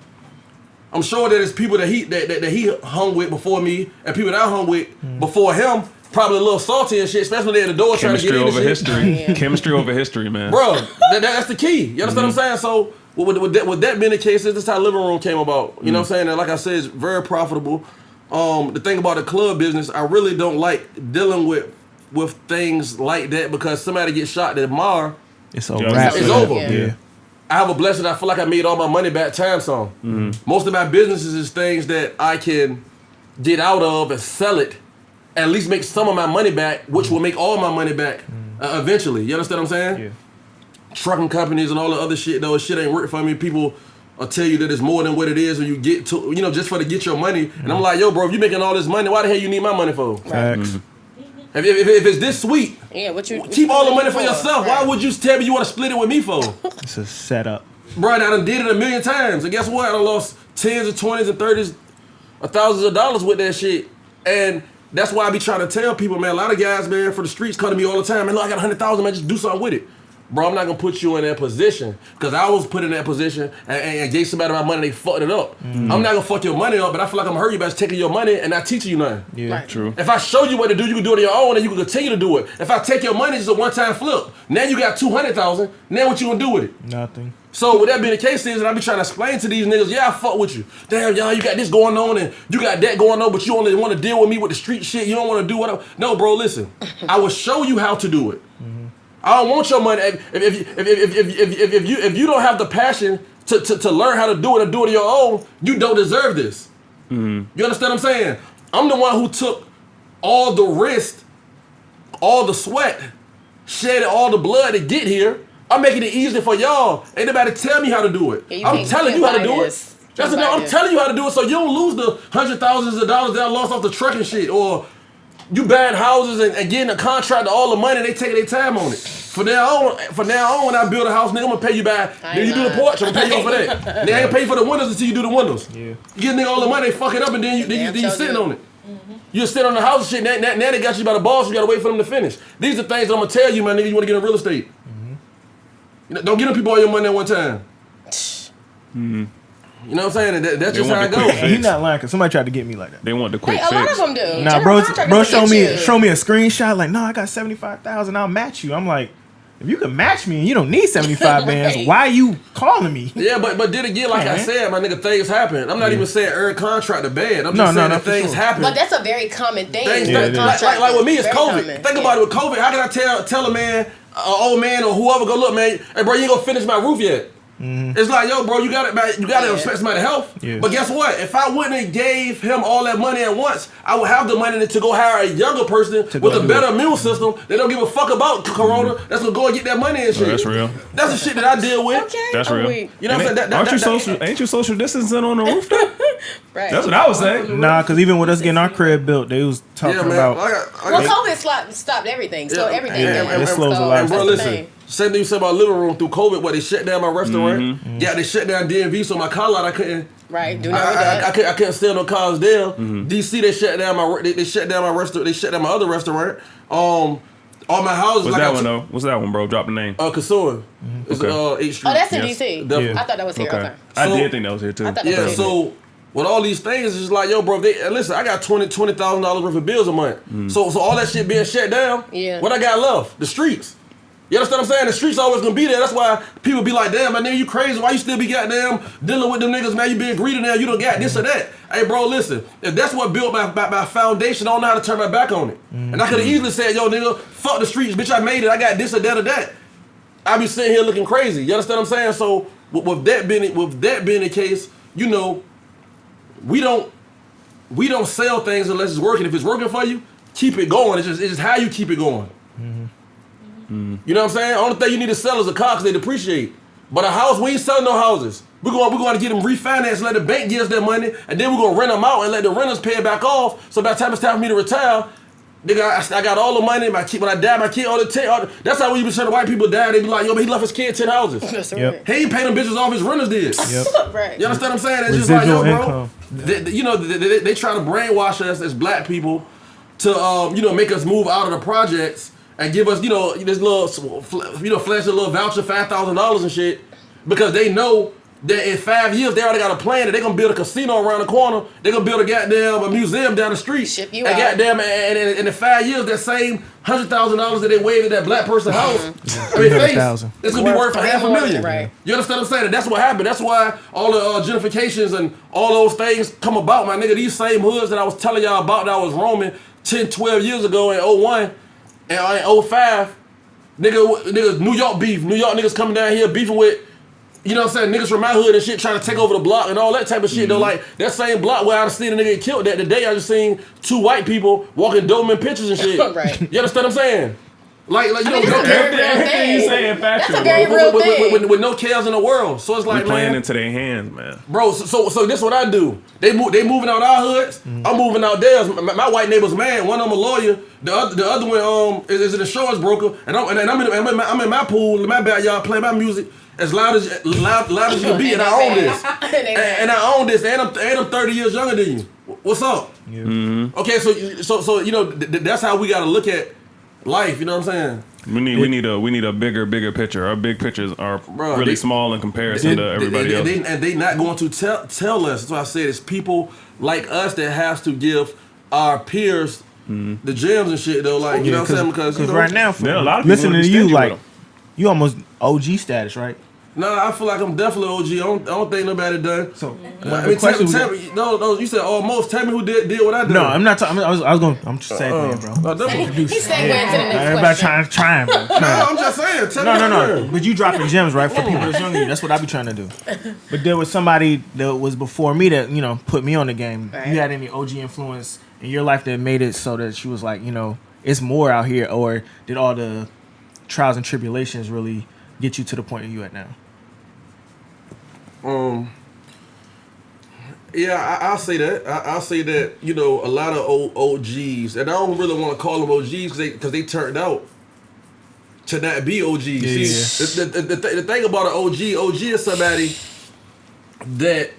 I'm sure that it's people that he hung with before me, and people that I hung with before him, probably a little salty and shit, especially when they're at the door trying to get in Chemistry over and shit. history. Chemistry over history, man. Bro, that's the key. You understand what I'm saying? So with that being the case, this is how living room came about. You know what I'm saying? And like I said, it's very profitable. The thing about the club business, I really don't like dealing with things like that because somebody gets shot tomorrow. It's a Yeah, wrap. it's for over. them. Yeah. Yeah. I have a blessing. I feel like I made all my money back time some. Most of my businesses is things that I can get out of and sell it, at least make some of my money back, which will make all my money back eventually. You understand what I'm saying? Yeah. Trucking companies and all the other shit, though, shit ain't work for me. People will tell you that it's more than what it is when you get to, you know, just for to get your money. And I'm like, yo, bro, if you making all this money, why the hell you need my money for? Facts. If it's this sweet, Yeah, what you keep all the money for looking yourself. Right. Why would you tell me you want to split it with me for? It's a setup. Bro, I done did it a million times. And guess what? I done lost tens and 20s and 30s of thousands of dollars with that shit. And that's why I be trying to tell people, man, a lot of guys, man, for the streets come to me all the time, man, look, I got 100,000, man, just do something with it. bro, I'm not gonna put you in that position because I was put in that position and gave somebody my money, they fucked it up. I'm not gonna fuck your money up, but I feel like I'm hurting you by taking your money and not teaching you nothing. Yeah, Right. true. If I show you what to do, you can do it on your own and you can continue to do it. If I take your money, it's a one-time flip. Now you got 200,000. Now what you gonna do with it? Nothing. So with that being the case is, and I be trying to explain to these niggas, yeah, I fuck with you. Damn, y'all, you got this going on and you got that going on, but you only want to deal with me with the street shit. You don't want to do whatever. No, bro, listen. I will show you how to do it. I don't want your money. If you don't have the passion to learn how to do it and do it on your own, you don't deserve this. You understand what I'm saying? I'm the one who took all the risk, all the sweat, shed all the blood to get here. I'm making it easier for y'all. Ain't nobody tell me how to do it. Yeah, I'm telling you how to do it. That's enough. I'm this. telling you how to do it so you don't lose the hundreds of thousands of dollars that I lost off the truck and shit. Or you buying houses and getting a contract to all the money, they taking their time on it. From now on, when I build a house, nigga, I'm gonna pay you back. Then you do the porch, I'm gonna pay you for that. Then I ain't pay you for the windows until you do the windows. Yeah. You get nigga all the money, they fuck it up, and then you sitting on it. You just sit on the house and shit. Now they got you by the balls. You gotta wait for them to finish. These are things that I'm gonna tell you, my nigga. You wanna get in real estate. You know, don't give them people all your money at one time. You know what I'm saying? That's just how it goes. And he's not lying because somebody tried to get me like that. They want the quick Hey, a lot of fix. them do. Nah, General bro, contractors show will me get you. a screenshot. Like, no, I got 75,000. I'll match you. I'm like, if you can match me and you don't need 75 bands, Right. why are you calling me? Yeah, but then again, like I man. said, my nigga, things happen. I'm not even saying earn contract to bad. I'm No, just no, saying no, that for things sure. happen. But that's a very common thing. Things Yeah, with it is. contractors. like with me, it's Very COVID. common. Think about it with COVID. How can I tell a man, an old man or whoever, go look, man, hey bro, you ain't gonna finish my roof yet. It's like, yo, bro, you gotta respect somebody's health. Yeah. But guess what? If I wouldn't have gave him all that money at once, I would have the money to go hire a younger person with go a do better immune system. They don't give a fuck about corona. That's gonna go and get that money and shit. That's real. That's the shit that I deal with. Okay. That's I'm real. weak. You know what I'm saying? Ain't you social distancing on the roof though? Right. That's what I was saying. Nah, because even with us getting our crib built, they was talking Yeah, man. about. Well, COVID stopped everything. So Yeah. everything. Yeah, it slows a lot. And bro, That's the listen. thing. Same thing you said about living room through COVID. What, they shut down my restaurant? Yeah, they shut down DMV, so my car lot I couldn't. Right. Do not with that. I couldn't sell no cars there. DC they shut down they shut down my restaurant. They shut down my other restaurant. All my houses. What's that one though? What's that one, bro? Drop the name. Kasuan. It's Okay. 8th Street. Oh, that's in Yes. DC. Definitely. I thought that was here. Okay. I So- did think that was here too. I thought that Yeah, was here. so with all these things, it's just like, yo, bro, and listen, I got $20,000 worth of bills a month. So all that shit being shut down, Yeah. what I got left? The streets. You understand what I'm saying? The streets always gonna be there. That's why people be like, damn, my nigga, you crazy. Why you still be goddamn dealing with them niggas, man? You being greedy now, you don't got this or that. Hey, bro, listen, if that's what built my foundation, I don't know how to turn my back on it. And I could have easily said, yo, nigga, fuck the streets, bitch, I made it. I got this or that or that. I be sitting here looking crazy. You understand what I'm saying? So with that being the case, you know, we don't sell things unless it's working. If it's working for you, keep it going. It's just how you keep it going. You know what I'm saying? Only thing you need to sell is a car because they depreciate. But a house, we ain't selling no houses. We're going to get them refinanced, let the bank give us their money, and then we're going to rent them out and let the renters pay it back off. So by the time it's time for me to retire, nigga, I got all the money. My kid, when I die, my kid, that's how when you be saying white people die, they be like, yo, but he left his kid 10 houses. That's Yep. right. He ain't paying them bitches off, his renters did. Yep. Right. You understand what I'm saying? It's just like, yo, Residual bro. income. They try to brainwash us as black people to, make us move out of the projects and give us, this little, flash a little voucher, $5,000 and shit, because they know that in 5 years they already got a plan that they're gonna build a casino around the corner. They're gonna build a museum down the street. Ship you and out. goddamn, and in 5 years, that same $100,000 that they waved at that black person's house, face, 300,000. it's gonna be worth Worth $500,000. right. You understand what I'm saying? And that's what happened. That's why all the gentrifications and all those things come about, my nigga. These same hoods that I was telling y'all about that I was roaming 10, 12 years ago in 01 and in 05, niggas, New York beef. New York niggas coming down here beefing with, you know what I'm saying, niggas from my hood and shit trying to take over the block and all that type of shit. Though, like, that same block where I just seen a nigga get killed that the day I just seen 2 white people walking Doberman pictures and shit. Right. You understand what I'm saying? Like I mean, that's a very real Everything you thing. saying That's factual, a very bro. real thing. with no cares in the world. So it's We like, playing man, into their hands, man. bro, so this what I do. They moving out our hoods. I'm moving out theirs. My white neighbor's man. One of them a lawyer. The other one is an insurance broker. And I'm in my pool, in my backyard, playing my music as loud as you can be. And I own this. And I own this. And I'm 30 years younger than you. What's up? Yeah. Okay, so that's how we got to look at life. You know what I'm saying? We need a bigger picture. Our big pictures are Bro, really small in comparison to everybody else. They not going to tell us. That's why I said it's people like us that has to give our peers the gems and shit though. Like you know what I'm saying? Because right now, a lot of people listening to understand you, with like them. you almost OG status, right? Nah, I feel like I'm definitely OG. I don't think nobody done. So I mean, tell me, no, you said almost. Tell me who did what I did. No, I'm not. I'm just saying, bro. No, definitely. He's segueing to the next Everybody question. trying, bro. No, I'm just saying. Tell me No. But you dropping gems, right? For people that's younger than you. That's what I be trying to do. But there was somebody that was before me that, put me on the game. Right. You had any OG influence in your life that made it so that she was like, it's more out here? Or did all the trials and tribulations really get you to the point where you at now? Yeah, I'll say that. I'll say that, a lot of old OGs, and I don't really want to call them OGs because they turned out to not be OGs. See, the thing about an OG is somebody that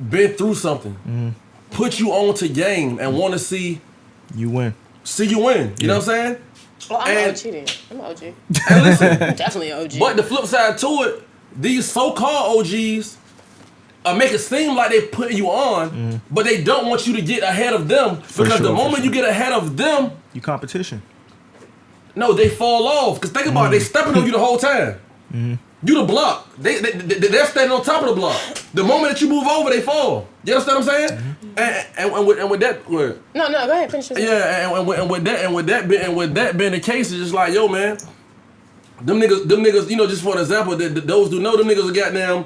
been through something, put you on to game, and want to see You win. you win. You know what I'm saying? Well, I'm an OG then. I'm an OG. And listen, Definitely an OG. but the flip side to it, these so-called OGs make it seem like they putting you on, but they don't want you to get ahead of them because the moment you get ahead of them, You competition. no, they fall off. Because think about it, they stepping on you the whole time. You the block. They're standing on top of the block. The moment that you move over, they fall. You understand what I'm saying? And with that, no, go ahead, finish this. yeah, and with that being the case, it's just like, yo, man, them niggas, just for an example, those who know them niggas are goddamn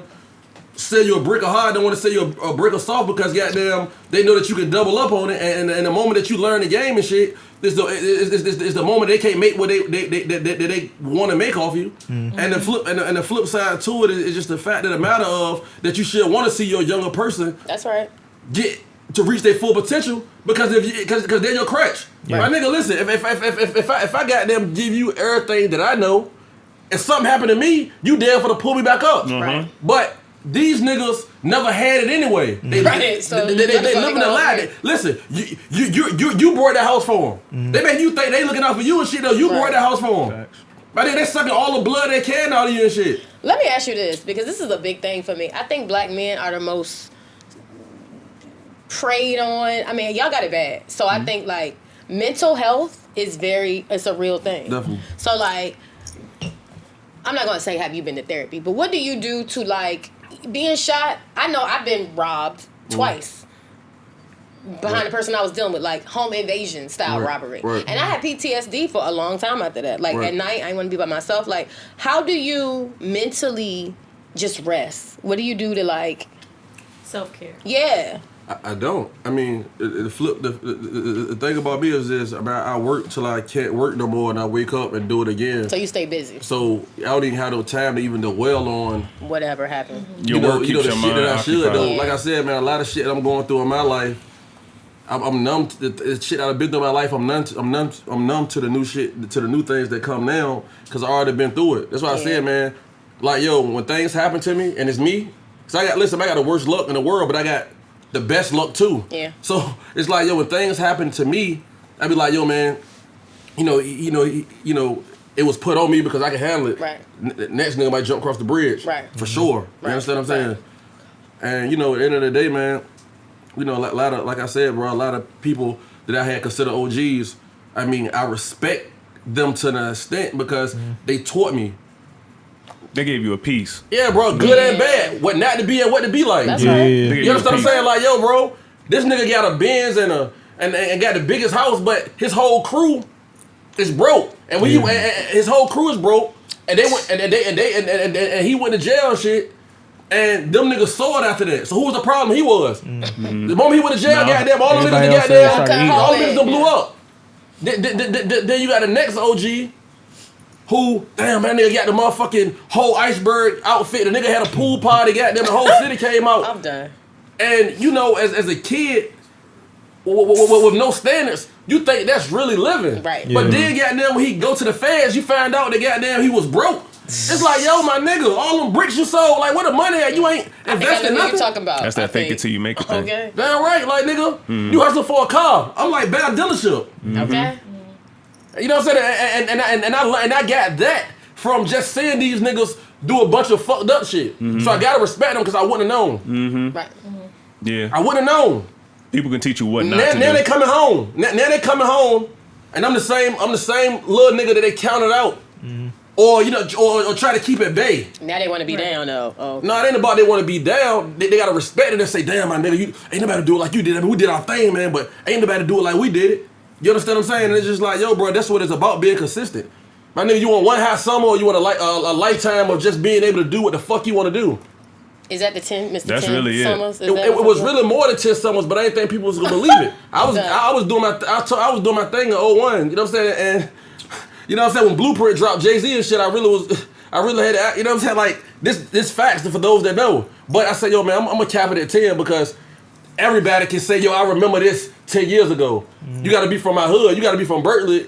sell you a brick of hard, don't want to sell you a brick of soft because goddamn they know that you can double up on it, and the moment that you learn the game and shit, this the moment they can't make what they want to make off you. And the flip side to it is just the fact of the matter of that you should want to see your younger person That's right. get to reach their full potential because because they're your crutch. Yeah. My nigga, listen, if I goddamn give you everything that I know, and something happened to me, you there for to pull me back up. Right. But these niggas never had it anyway. They living a lie. Listen, you bought that house for them. They make you think they looking out for you and shit though. You bought that house for them. But then they sucking all the blood they can out of you and shit. Let me ask you this, because this is a big thing for me. I think black men are the most preyed on. I mean, y'all got it bad. So I think like mental health is it's a real thing. Definitely. So like, I'm not gonna say have you been to therapy, but what do you do to like being shot? I know I've been robbed twice behind the person I was dealing with, like home invasion style robbery. Right. And I had PTSD for a long time after that. Like at night, I didn't want to be by myself. Like, how do you mentally just rest? What do you do to like Self-care. Yeah. I don't. I mean, the thing about me is this: I work till I can't work no more, and I wake up and do it again. So you stay busy. So I don't even have no time to even dwell on Whatever happened. Your work the keeps your shit mind that I should occupied. though. Like I said, man, a lot of shit that I'm going through in my life, I'm numb to the shit I've been through in my life. I'm numb to the new shit, to the new things that come now, because I already been through it. That's why I said, man, like yo, when things happen to me and it's me, cause I got the worst luck in the world, but I got the best luck too. Yeah. So it's like, yo, when things happen to me, I be like, yo, man, it was put on me because I can handle it. Right. Next nigga might jump across the bridge. Right. For sure. You understand what I'm saying? And at the end of the day, man, like I said, bro, a lot of people that I had considered OGs, I mean, I respect them to an extent because they taught me. They gave you a piece. Yeah, bro, good and bad. What not to be and what to be like. That's right. You understand what I'm saying? Like, yo, bro, this nigga got a Benz and got the biggest house, but his whole crew is broke. And when his whole crew is broke, and they went and he went to jail and shit. And them niggas saw it after that. So who was the problem? He was. The moment he went to jail, goddamn, all them niggas done blew up. Then you got the next OG. Who, damn, that nigga got the motherfucking whole iceberg outfit. The nigga had a pool party, goddamn, the whole city came out. I'm done. And, as a kid, with no standards, you think that's really living. Right. But then, goddamn, when he go to the feds, you find out that, goddamn, he was broke. It's like, yo, my nigga, all them bricks you sold, like, where the money at? You ain't investing what nothing. you're talking about. That's that fake it till you make it thing. Okay. Damn right, like, nigga, you hustle for a car. I'm like, bad dealership. Okay. You know what I'm saying? And I got that from just seeing these niggas do a bunch of fucked up shit. So I gotta respect them because I wouldn't have known. Right. Yeah. I wouldn't have known. People can teach you what not Now, to now do. they coming home. Now they coming home, and I'm the same little nigga that they counted out, or or try to keep at bay. Now they want to be down though. Oh. No, it ain't about they want to be down. They gotta respect it and say, damn, my nigga, you ain't nobody do it like you did. I mean, we did our thing, man, but ain't nobody do it like we did it. You understand what I'm saying? And it's just like, yo, bro, that's what it's about, being consistent. My nigga, you want one hot summer or you want a lifetime of just being able to do what the fuck you want to do? Is that the 10, Mr. That's 10 really it. summers? It was really more than 10 summers, but I didn't think people was gonna believe it. I was doing my thing in 01. You know what I'm saying? And you know what I'm saying? When Blueprint dropped Jay-Z and shit, I really had to, you know what I'm saying? Like this facts for those that know. But I said, yo, man, I'm gonna cap it at 10 because everybody can say, yo, I remember this 10 years ago. You gotta be from my hood, you gotta be from Berkeley,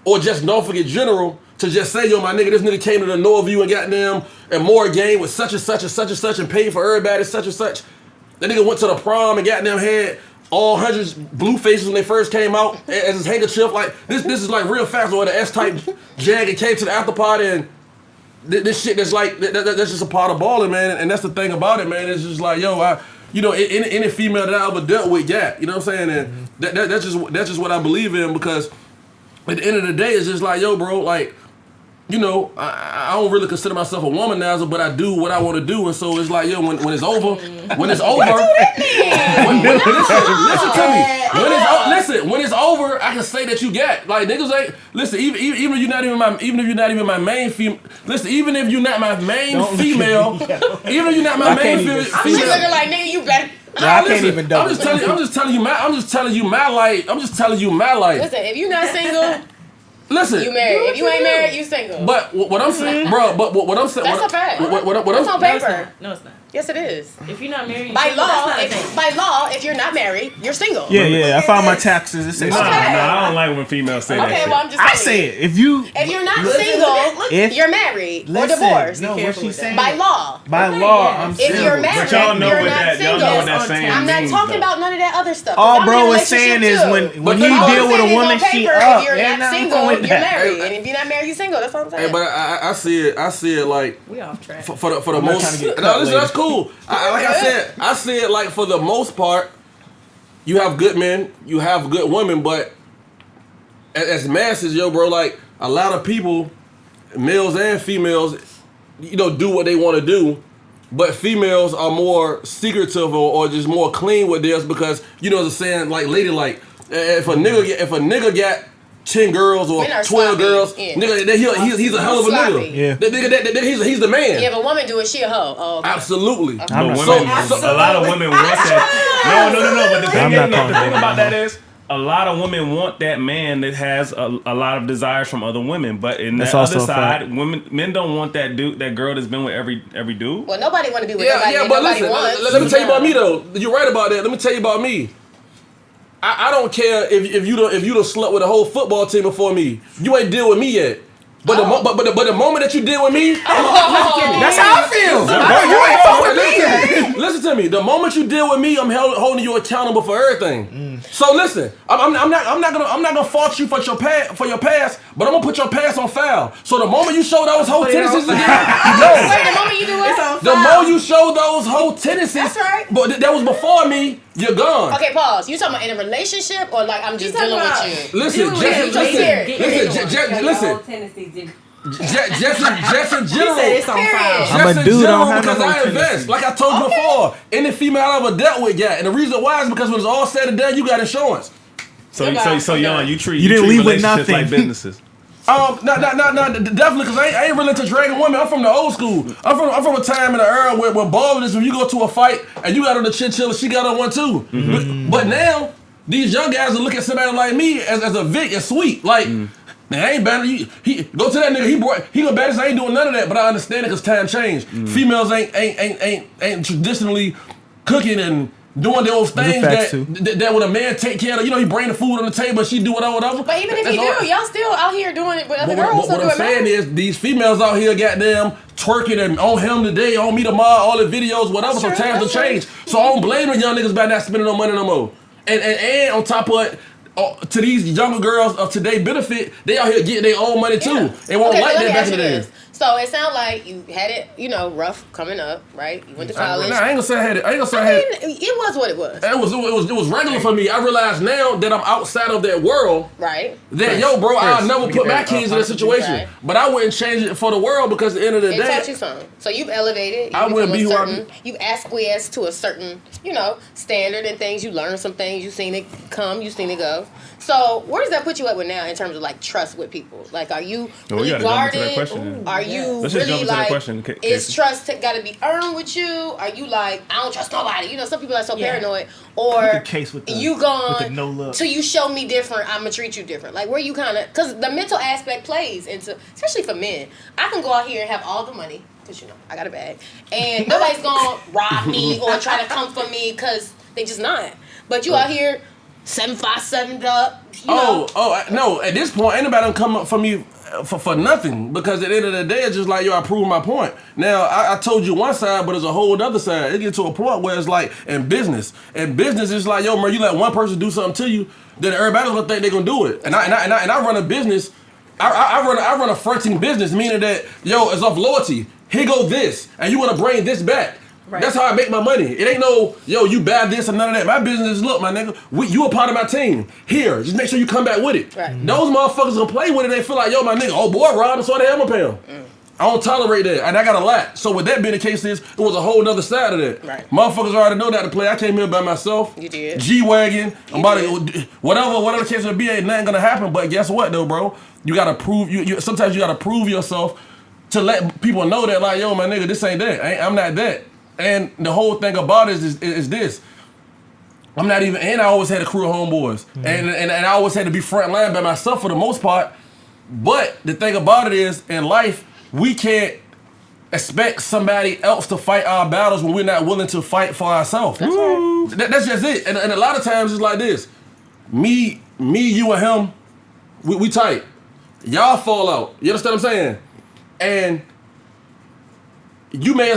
or just Norfolk in general, to just say, yo, my nigga, this nigga came to the Northview and goddamn and more game with such and such and such and such and paid for everybody such and such. That nigga went to the prom and goddamn had all hundreds blue faces when they first came out as his handkerchief. Like this is like real fast or the S-type jag and came to the after party and this shit that's like that's just a part of balling, man. And that's the thing about it, man. It's just like, yo, any female that I ever dealt with, yeah, you know what I'm saying? And that's just what I believe in, because at the end of the day, it's just like, yo, bro, like, you know, I don't really consider myself a womanizer, but I do what I want to do, and so it's like, yo, when it's over, listen to me. When it's over, I can say that you got, like, niggas ain't, listen, even if you're not even my main female, listen, even if you're not my main female, even if you're not my main female, She's looking like, nigga, you better. I can't even double. I'm just telling you my life. Listen, if you're not single, listen, you married. If you ain't married, you single. But what I'm saying, bro. But what I'm saying. That's a fact. That's on paper. No, it's not. Yes, it is. If you're not married, By single, law, that's not a thing. if you're not married, you're single. Yeah. I filed my taxes. It says Nah, so. I don't like when females say that Okay, shit. well, I'm just I telling say you. it. If you're not single, If- you're married or Listen, divorced. no, what she saying? By law. By law, yeah. I'm If single. you're married, But y'all know you're what not that, single. y'all know what that saying I'm not means, talking though. about none of that other stuff. All I'm bro in a was saying relationship is too. when But he all deal I'm with a Saying woman, is on she paper, up. If you're Yeah, not nah, I'm single, going you're back. married. And if you're not married, you're single. That's what I'm saying. Hey, but I see it like We off track. for the I'm not trying most. to get No, cut listen, later. that's cool. I see it like for the most part, you have good men, you have good women, but as masses, yo, bro, like a lot of people, males and females, you know, do what they want to do. But females are more secretive or just more clean with theirs because, you know, the saying, like, ladylike. If a nigga got 10 girls or Men are 12 sloppy, girl, yeah. nigga, he's a hell of a Sloppy. nigga. Yeah. That nigga, he's the man. Yeah, if a woman do it, she a hoe. Oh, okay. Absolutely. But I'm not women, saying a lot of women want that. No. But the I'm not calling thing that about no. that is, a lot of women want that man that has a lot of desires from other women. But in That's the also other a fact. side, men don't want that girl that's been with every dude. Well, nobody want to be with Yeah, nobody yeah, that but nobody listen, wants. let me tell you about me though. You're right about that. Let me tell you about me. I don't care if you done slept with a whole football team before me. You ain't deal with me yet. But the moment that you deal with me, That's how I feel. You ain't fuck with me. listen to me. The moment you deal with me, I'm holding you accountable for everything. So listen, I'm not gonna fault you for your past, but I'm gonna put your past on file. So the moment you show those whole tendencies again, Wait, the moment you do what? the more you show those whole tendencies, That's right. But that was before me. You're gone. Okay, pause. You talking about in a relationship or like I'm just dealing with you? Listen, just in general. It's on file. I'm a Just in dude, I don't general, have no because I whole invest. tendency. Like I told you before, any female I ever dealt with, yeah. And the reason why is because when it's all said and done, you got insurance. So Yon, you treat didn't leave with relationships nothing. like businesses. No, definitely, because I ain't really into dragging women. I'm from the old school. I'm from a time in the era where balling is when you go to a fight and you got on the chinchilla, she got on one too. But now, these young guys will look at somebody like me as a Vic, as sweet. Like, man, I ain't better. He go to that nigga. He gonna bet I ain't doing none of that. But I understand it because time changed. Females ain't traditionally cooking and doing those things that when a man take care of, you know, he bring the food on the table, she do whatever. But even if you do, y'all still out here doing it with other But girls. what I'm saying is, these females out here, goddamn, twerking and on him today, on me tomorrow, all the videos, whatever. So times have changed. So I don't blame the young niggas about not spending no money no more. And on top of it, to these younger girls of today benefit, they out here getting their own money too. They won't like that back in the day. So it sounds like you had it, rough coming up, right? You went to college. I ain't gonna say I had it. It was what it was. It was regular for me. I realize now that I'm outside of that world. Right. That I'll never put my kids in that situation. Right. But I wouldn't change it for the world because at the end of the day, it taught you something. So you've elevated. I wouldn't be who I'm. You've acquiesced to a certain, standard and things. You learned some things. You've seen it come. You've seen it go. So where does that put you at with now in terms of like trust with people? Like, are you really guarded? Are you really like? Is trust got to be earned with you? Are you like, I don't trust nobody? Some people are so paranoid. Or you gone till you show me different, I'm gonna treat you different. Like, where you kind of, because the mental aspect plays into, especially for men. I can go out here and have all the money because I got a bag, and nobody's gonna rob me or try to come for me because they just not. But you out here 757'd up. No! At this point, ain't nobody come up for me for nothing, because at the end of the day, it's just like, I prove my point. Now, I told you one side, but there's a whole other side. It gets to a point where it's like in business. In business, it's like, yo, man, you let one person do something to you, then everybody's gonna think they're gonna do it. And I run a business. I run a fronting business, meaning that, it's off loyalty. Here go this, and you want to bring this back. Right. That's how I make my money. It ain't no, you buy this or none of that. My business is, look, my nigga, you a part of my team. Here, just make sure you come back with it. Right. Those motherfuckers gonna play with it. They feel like, my nigga, oh boy, Rob, so the hell I'm gonna pay him. I don't tolerate that, and I got a lot. So with that being the case, it was a whole other side of that. Right. Motherfuckers already know that to play. I came here by myself. You did. G-Wagon. I'm about to, whatever the case may be, ain't nothing gonna happen. But guess what though, bro? You gotta prove, sometimes you gotta prove yourself to let people know that, like, my nigga, this ain't that. I'm not that. And the whole thing about it is this. I'm not even, and I always had a crew of homeboys. Mm-hmm. And I always had to be front line by myself for the most part. But the thing about it is, in life, we can't expect somebody else to fight our battles when we're not willing to fight for ourselves. That's right. That's just it. And a lot of times it's like this. Me, you, and him, we tight. Y'all fall out. You understand what I'm saying? And you may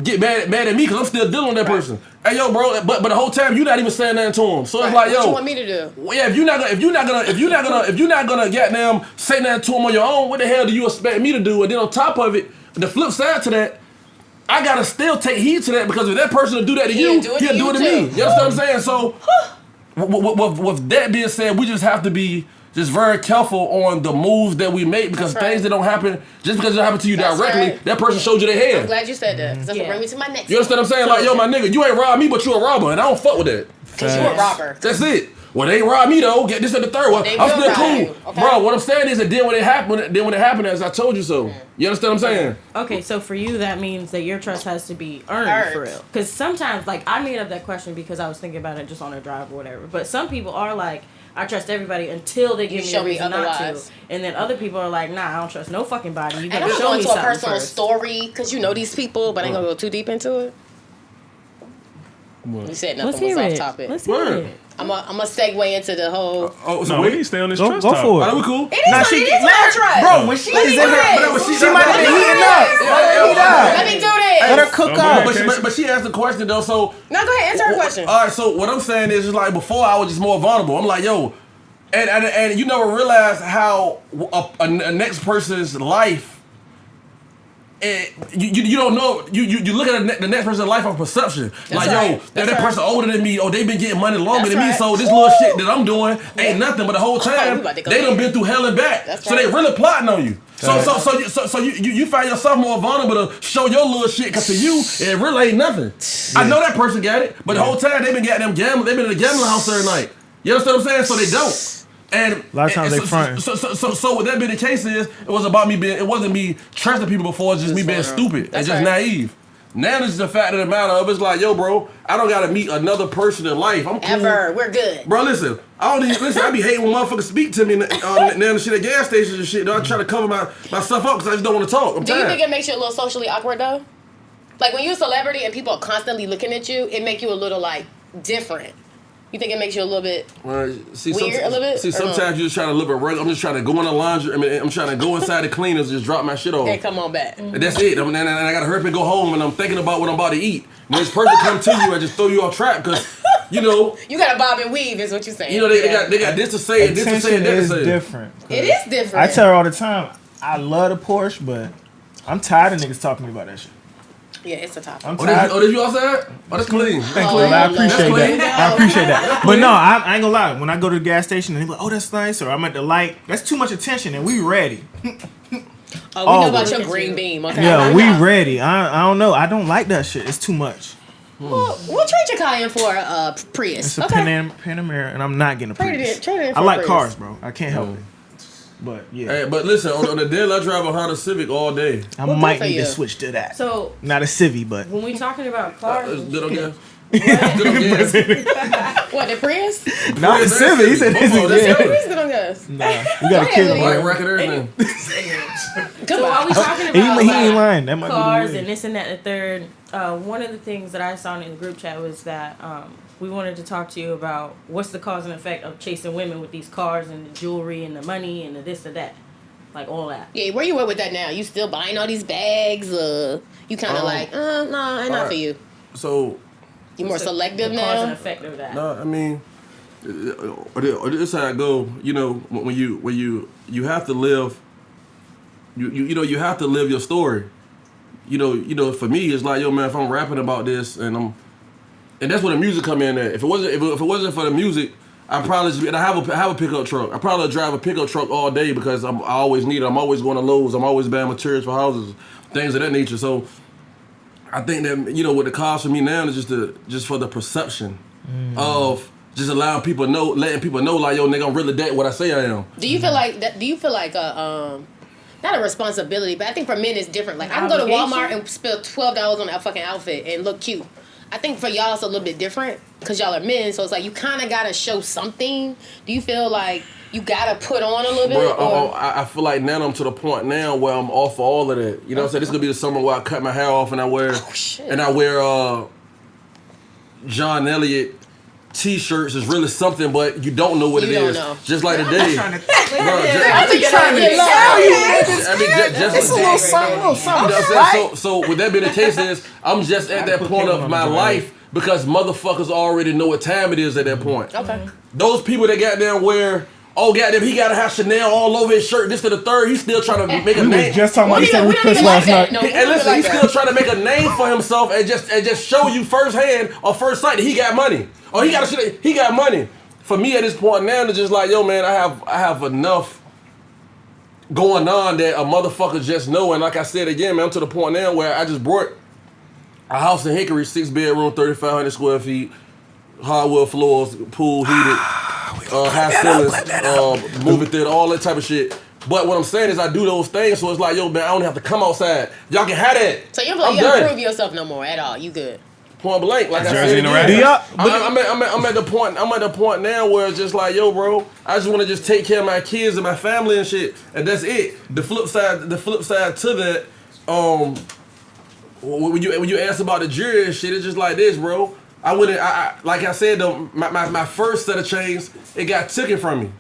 get mad at me because I'm still dealing with that person. Hey, yo, bro, but the whole time you not even saying nothing to him. So it's like, yo, what you want me to do? Yeah, if you're not gonna goddamn say nothing to him on your own, what the hell do you expect me to do? And then on top of it, the flip side to that, I gotta still take heed to that, because if that person will do that to you, he'll do it to me. You understand what I'm saying? So, with that being said, we just have to be just very careful on the moves that we make, because things that don't happen, just because it don't happen to you directly, that person showed you their hand. I'm glad you said that, because that's what bring me to my next. You understand what I'm saying? Like, yo, my nigga, you ain't robbed me, but you a robber, and I don't fuck with that. Because you a robber. That's it. Well, they ain't robbed me though. Get this at the third one. I'm still cool, okay. Bro. What I'm saying is that then when it happened, as I told you so. You understand what I'm saying? Okay, so for you, that means that your trust has to be earned. For real. Because sometimes, like, I made up that question because I was thinking about it just on a drive or whatever. But some people are like, I trust everybody until they give me a reason not to. And then other people are like, nah, I don't trust no fucking body. You gotta show me something first. And I'm going to a personal story, because you know these people, but I ain't going to go too deep into it. What? You said nothing was off topic. Let's hear it. I'm a segue into the whole. So we need to stay on this trust Go for it. Are we cool? It is my trust. Bro, when she is in her, she might have been heating up. Let me do this. Let her cook up. But she asked the question though, so. No, go ahead, answer her question. All right, so what I'm saying is just like before I was just more vulnerable. I'm like, yo, and you never realize how a next person's life. You don't know. You look at the next person's life on perception. That's like, yo, that person older than me. Oh, they been getting money longer than me. So this little shit that I'm doing ain't nothing. But the whole time they done been through hell and back. So they really plotting on you. So you find yourself more vulnerable to show your little shit, because to you it really ain't nothing. I know that person got it, but the whole time they been getting them gambling. They been in the gambling house every night. You understand what I'm saying? So they don't. And a lot of times they front. So what that being the case is, it was about me being. It wasn't me trusting people before. It's just me being stupid and just naive. Now this is the fact of the matter of it's like, yo, bro, I don't gotta meet another person in life. I'm cool. We're good. Bro, listen, I be hating when motherfuckers speak to me now and shit at gas stations and shit. I try to cover myself up because I just don't want to talk. Do you think it makes you a little socially awkward though? Like when you're a celebrity and people are constantly looking at you, it make you a little like different. You think it makes you a little bit weird a little bit? See, sometimes you just trying to live a regular. I'm just trying to go in the laundry. I'm trying to go inside the cleaners and just drop my shit off. And come on back. And that's it. And I got to hurry up and go home, and I'm thinking about what I'm about to eat. When this person come to you and just throw you off track, because You know, You got to bob and weave, is what you're saying. you know they got this to say and this to say and that to is say. different. It is different. I tell her all the time, I love the Porsche, but I'm tired of niggas talking to me about that shit. Yeah, it's a topic. I'm Oh, tired. did you outside? Oh, that's clean. Thank you. Oh, I appreciate that's clean. that. I appreciate that. But no, I ain't gonna lie. When I go to the gas station and they be like, "Oh, that's nice," or I'm at the light, that's too much attention, and we ready. Oh, we know about but- your green beam. Okay. Yeah, we ready. I don't know. I don't like that shit. It's too much. Well, what trade your car in for a Prius? It's a Panamera, and I'm not getting a Prius. Trade it in for I a like Prius. cars, bro. I can't help it. But yeah, Hey, but listen, on the daily I drive a Honda Civic all day. I Well, might good for need to you. switch to that. So Not a Civic, but when we talking about cars, It's and good on shit, gas. Good on gas. What, the Prius? not a Civic. He said this Oh, is that's yeah. it. Prius good on gas. Nah, you got a kid. Lydia. White bro. record, everything. Come so while on. we talking He about ain't like, lying. That might cars be and the way. this and that and the third, one of the things that I saw in the group chat was that we wanted to talk to you about what's the cause and effect of chasing women with these cars and the jewelry and the money and the this or that, like all that. Yeah, where you at with that now? You still buying all these bags? You kind of like, no, ain't not alright. for you. So, You more selective the cause and now? effect of that. no, I mean, this how it go. You know, when you have to live, you know, you have to live your story. You know, for me, it's like, yo, man, if I'm rapping about this and that's where the music come in at. If it wasn't for the music, I probably just, and I have a pickup truck. I probably drive a pickup truck all day because I always need it. I'm always going to Lowe's. I'm always buying materials for houses, things of that nature. So I think that, you know, what the cause for me now is just for the perception of just allowing people know, letting people know, like, yo, nigga, I'm really that what I say I am. Do you feel like that? Do you feel like not a responsibility, but I think for men it's different. Like I can go to Walmart and spend $12 on that fucking outfit and look cute. I think for y'all it's a little bit different because y'all are men, so it's like you kind of gotta show something. Do you feel like you gotta put on a little bit? Bro, I feel like now I'm to the point now where I'm off of all of that. You know what I'm saying? This is gonna be the summer where I cut my hair off and I wear John Elliott t-shirts is really something, but you don't know what You it don't is. know. Just like today. Bro, It's a little something, You know what I'm saying? So with that being the case is, I'm just at that point of my life because motherfuckers already know what time it is at that point. Okay. Those people that goddamn wear, oh goddamn, he gotta have Chanel all over his shirt, this to the third, he's still trying to make a We name. was just talking about We this at don't Chris even like last that. night. No, And listen, like he's that. still trying to make a name for himself and just show you firsthand or first sight that he got money. Or he got money. For me at this point now, it's just like, yo man, I have enough going on that a motherfucker just know. And like I said again, man, I'm to the point now where I just brought a house in Hickory, 6-bedroom, 3,500 square feet, hardwood floors, pool heated, high ceilings, movie theater, all that type of shit. But what I'm saying is I do those things, so it's like, yo man, I don't have to come outside. Y'all can have that. So you don't feel like you gotta prove yourself no more at all. You good. Point blank, like I Jersey said, and the again, Rapids. I'm at the point. I'm at the point now where it's just like, yo, bro, I just want to just take care of my kids and my family and shit, and that's it. The flip side to that, when you ask about the jury and shit, it's just like this, bro. I wouldn't. Like I said though, my first set of chains, it got taken from me.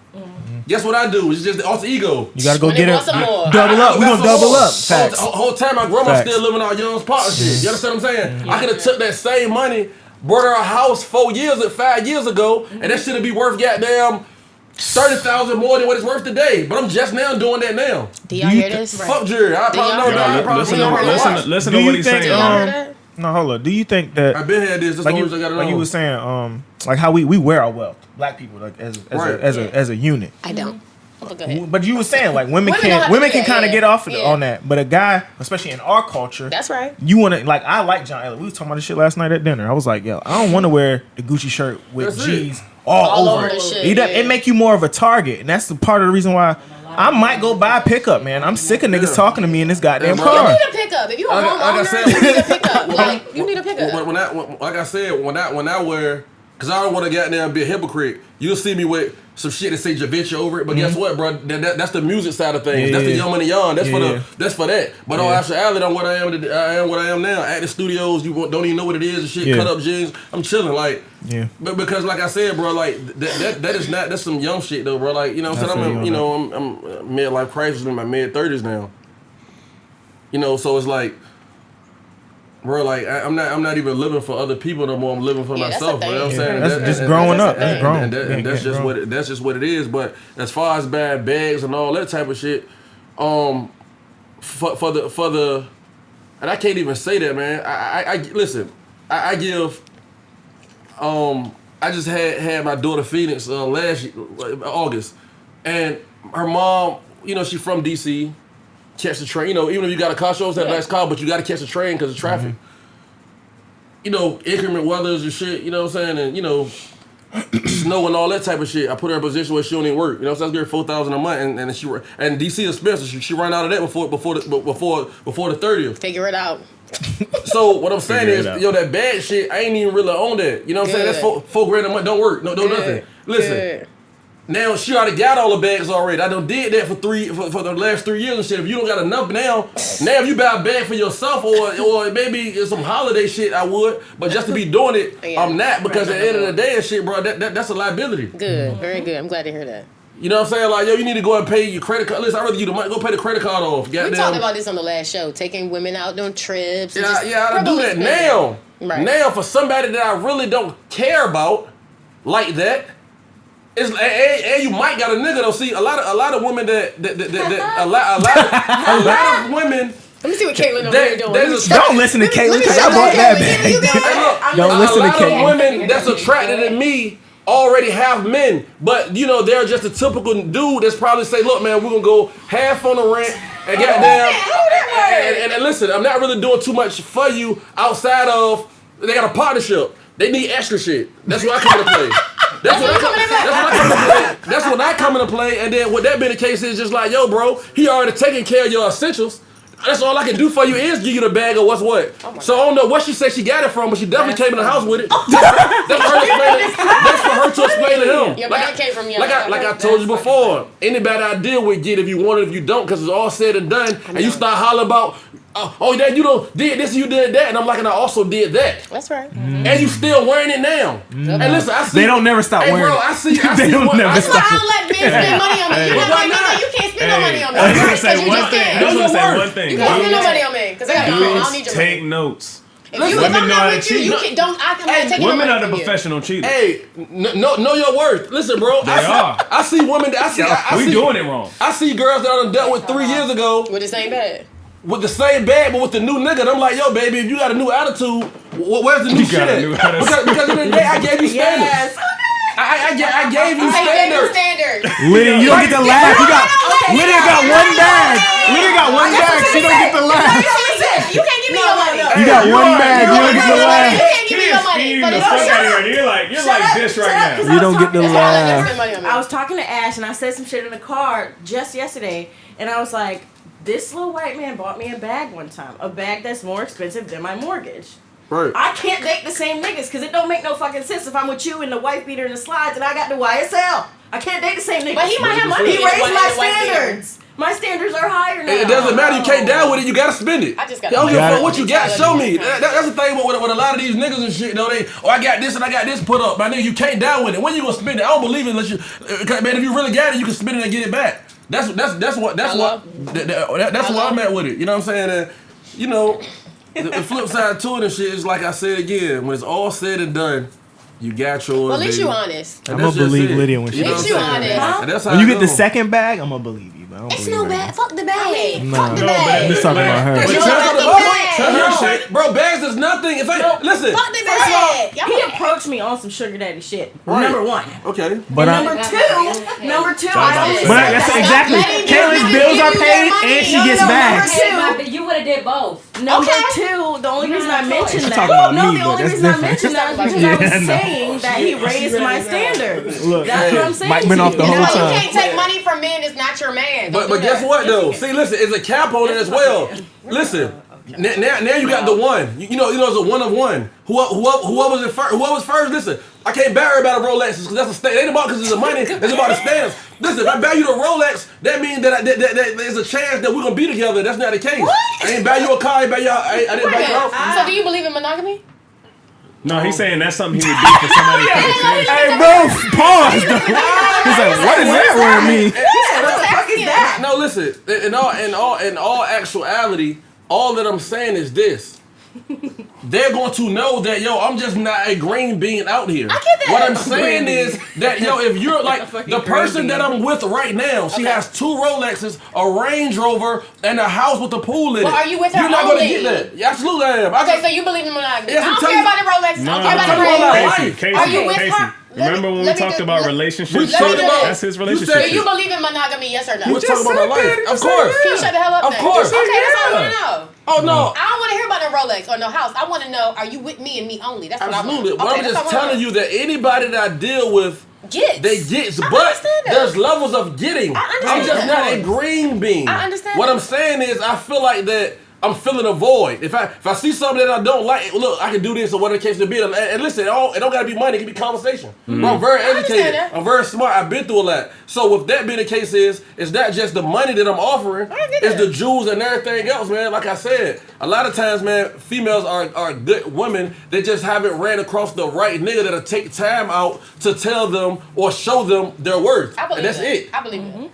Guess what I do? It's just the alter ego. You gotta go When get they it. want some more. Double up. We I gonna got double some up. more. Facts. Whole time my grandma Facts. still living out Yawns Park and shit. You understand what I'm saying? I could have took that same money, bought her a house 5 years ago, and that shit'd be worth goddamn 30,000 more than what it's worth today. But I'm just now doing that now. Do y'all hear this? Fuck jury. I probably know that. I probably Listen know to that. listen Do to you what he's think, saying. Y'all heard that? No, hold on. Do you think that I've been here. This. That's like the you, only thing I gotta know. like you were saying, like how we wear our wealth, black people, like as a unit. I don't. Oh, go ahead. But you were saying like women Women don't have can to do that, kind of yeah. get off Yeah. on that, but a guy, especially in our culture, That's right. you want to like I like John Elliott. We was talking about this shit last night at dinner. I was like, yo, I don't want to wear the Gucci shirt with That's G's it. all All over over it. the shit, It yeah. make you more of a target, and that's the part of the reason why I might go buy a pickup, man. I'm sick of niggas talking to me in this goddamn Yeah, You car. need a pickup. If you a Like I homeowner, said- you need a pickup. Like you need a pickup. Like I said, when I wear, cause I don't want to get there and be a hypocrite. You'll see me with some shit that say Javinci over it, but guess what, bro? That's the music side of things. Yeah, That's the yeah. Money Yawn. That's Yeah. that's for that. But on actuality, I'm what I am. I am what I am now. At the studios, don't even know what it is and shit. Yeah. Cut up jeans. I'm chilling, like. Yeah. But because, like I said, bro, like that is not. That's some young shit though, bro. Like, you know what I'm saying? I'm midlife crisis in my mid-30s now. You know, so it's like bro, like I'm not even living for other people no more. I'm living for myself. You know what I'm saying? That's just growing up. That's grown. And that's just what that's just what it is. But as far as bad bags and all that type of shit, for the, and I can't even say that, man. I listen. I give. I just had my daughter Phoenix last August, and her mom, you know, she from DC. Catch the train, you know, even if you got a car, shows that nice car, but you got to catch the train because of traffic. You know, inclement weathers and shit, you know what I'm saying? And, you know, snow and all that type of shit. I put her in a position where she don't even work. You know, so I was getting $4,000 a month, and DC expensive. She ran out of that before the 30th. Figure it out. So what I'm saying is, yo, that bad shit, I ain't even really on that. You know what I'm saying? That's $4,000 a month. Don't work. No, nothing. Listen. Good. Now she already got all the bags already. I done did that for the last 3 years and shit. If you don't got enough now if you buy a bag for yourself or maybe some holiday shit, I would. But just to be doing it, I'm not, because at the end of the day and shit, bro, that's a liability. Good, very good. I'm glad to hear that. You know what I'm saying? Like, yo, you need to go and pay your credit card. Listen, I'd rather you the money. Go pay the credit card off. We talked about this on the last show, taking women out on trips. Yeah, I do that now. Right. Now, for somebody that I really don't care about like that, and you might got a nigga though. See, a lot of women a lot of women. Let me see what Caitlyn over here doing. Don't listen to Caitlyn because I bought that bag. Don't listen to Caitlyn. A lot of women that's attracted to me already have men, but you know they're just a typical dude that's probably say, look, man, we're gonna go half on the rent and goddamn. And listen, I'm not really doing too much for you outside of they got a partnership. They need extra shit. That's what I come into play. That's when I come into play. And then what that being the case is just like, yo, bro, he already taking care of your essentials. That's all I can do for you is give you the bag of what's what. So I don't know what she said she got it from, but she definitely came in the house with it. That's for her to explain to him. Your bag came from you. Like I told you before, anybody I deal with get if you want it, if you don't, because it's all said and done. And you start hollering about, oh, Dad, you did this, you did that, and I'm like, and I also did that. That's right. And you still wearing it now. And listen, I see they don't never stop wearing it. I see. They don't never stop. I don't let men spend money on me. You know what? No, you can't spend no money on me. I was gonna say one thing. You can't spend no money on me because I don't need your money. Take notes. If women know how to cheat. Women are the professional cheaters. Hey, know your worth. Listen, bro. I see women. We doing it wrong. I see girls that I done dealt with 3 years ago with the same bag. With the same bag, but with the new nigga. And I'm like, yo, baby, if you got a new attitude, where's the new shit at? Because in the day, I gave you standards. Yes. I gave you standards. Lydia, you don't get the laugh. Lydia got one bag. Lydia got one bag. She don't get the laugh. You can't give me your money. You got one bag. You don't get the laugh. You can't give me your money. You're like this right now. You don't get the laugh. I was talking to Ash and I said some shit in the car just yesterday, and I was like, this little white man bought me a bag one time. A bag that's more expensive than my mortgage. Right. I can't date the same niggas because it don't make no fucking sense if I'm with you in the wife beater and the slides and I got the YSL. I can't date the same niggas. But he might have money. He raised my standards. My standards are higher now. It doesn't matter. You can't down with it. You gotta spend it. I just got. Don't give a fuck what you got. Show me. That's the thing with a lot of these niggas and shit. Though I got this and I got this put up. My nigga, you can't down with it. When you gonna spend it? I don't believe it unless you. Man, if you really got it, you can spend it and get it back. That's what I'm at with it. You know what I'm saying? And, you know, the flip side to it and shit is like I said again. When it's all said and done, you got yours. Well, at least baby. you honest. I'm gonna believe Lydia when she. At least you honest. Huh? When you get the second bag, I'm gonna believe you. It's no bag. Fuck the bag. Fuck the bag. He's talking about her. Bro, bags is nothing. If I listen, fuck the bag. He approached me on some sugar daddy shit. Right. Number one. Okay. But number two. But that's exactly. Caitlyn's bills are paid and she gets bags. You would have did both. Number two, the only reason I mentioned that. The only reason I mentioned that is because I was saying that he raised my standards. That's what I'm saying. Mike been off the whole time. You can't take money from men that's not your man. But guess what though? See, listen, it's a cap on it as well. Listen, now you got the one. You know, it's a one of one. Whoever's first. Listen, I can't buy everybody Rolexes because that's a stand. It ain't about because it's the money. It's about the standards. Listen, if I buy you the Rolex, that means that there's a chance that we're gonna be together. That's not the case. What? I ain't buy you a car. I didn't buy you a house. So do you believe in monogamy? No, he's saying that's something he would do for somebody. Hey, bro, pause. He's like, what does that word mean? No, listen. In all actuality, all that I'm saying is this. they're going to know that, yo, I'm just not a green bean out here. I get that. What I'm saying is that, yo, if you're like the person that I'm with right now, she has 2 Rolexes, a Range Rover, and a house with a pool in it. Well, are you with her You're not going to only? get that. Yeah, absolutely I am. Okay, so you believe in monogamy. Yes, I I'm don't telling care about the Rolex. I don't care about the ring. Casey, Are you with Casey. her? Remember when we talked about relationships? We talked about that's his relationship. Do you believe in monogamy? Yes or no? We're talking about my life. Of course. Can you shut the hell up? Of then? course. Okay, that's all I want to know. Oh, no. I don't want to hear about no Rolex or no house. I want to know, are you with me and me only? That's what Absolutely. I want. But Okay, I'm that's just all I telling want. you that anybody that I deal with, Gets. they get, I but understand that. there's levels of getting. I I'm understand just that. not a green bean. I understand What that. I'm saying is, I feel like that I'm filling a void. If I see something that I don't like, look, I can do this or whatever the case may be. And listen, it don't gotta be money. It can be conversation. Bro, I'm very educated. understand that. I'm very smart. I've been through a lot. So with that being the case, is not just the money that I'm offering. get It's that. the jewels and everything else, man. Like I said, a lot of times, man, females are good women. They just haven't ran across the right nigga that'll take time out to tell them or show them their worth. I believe And that's that. it. I believe it.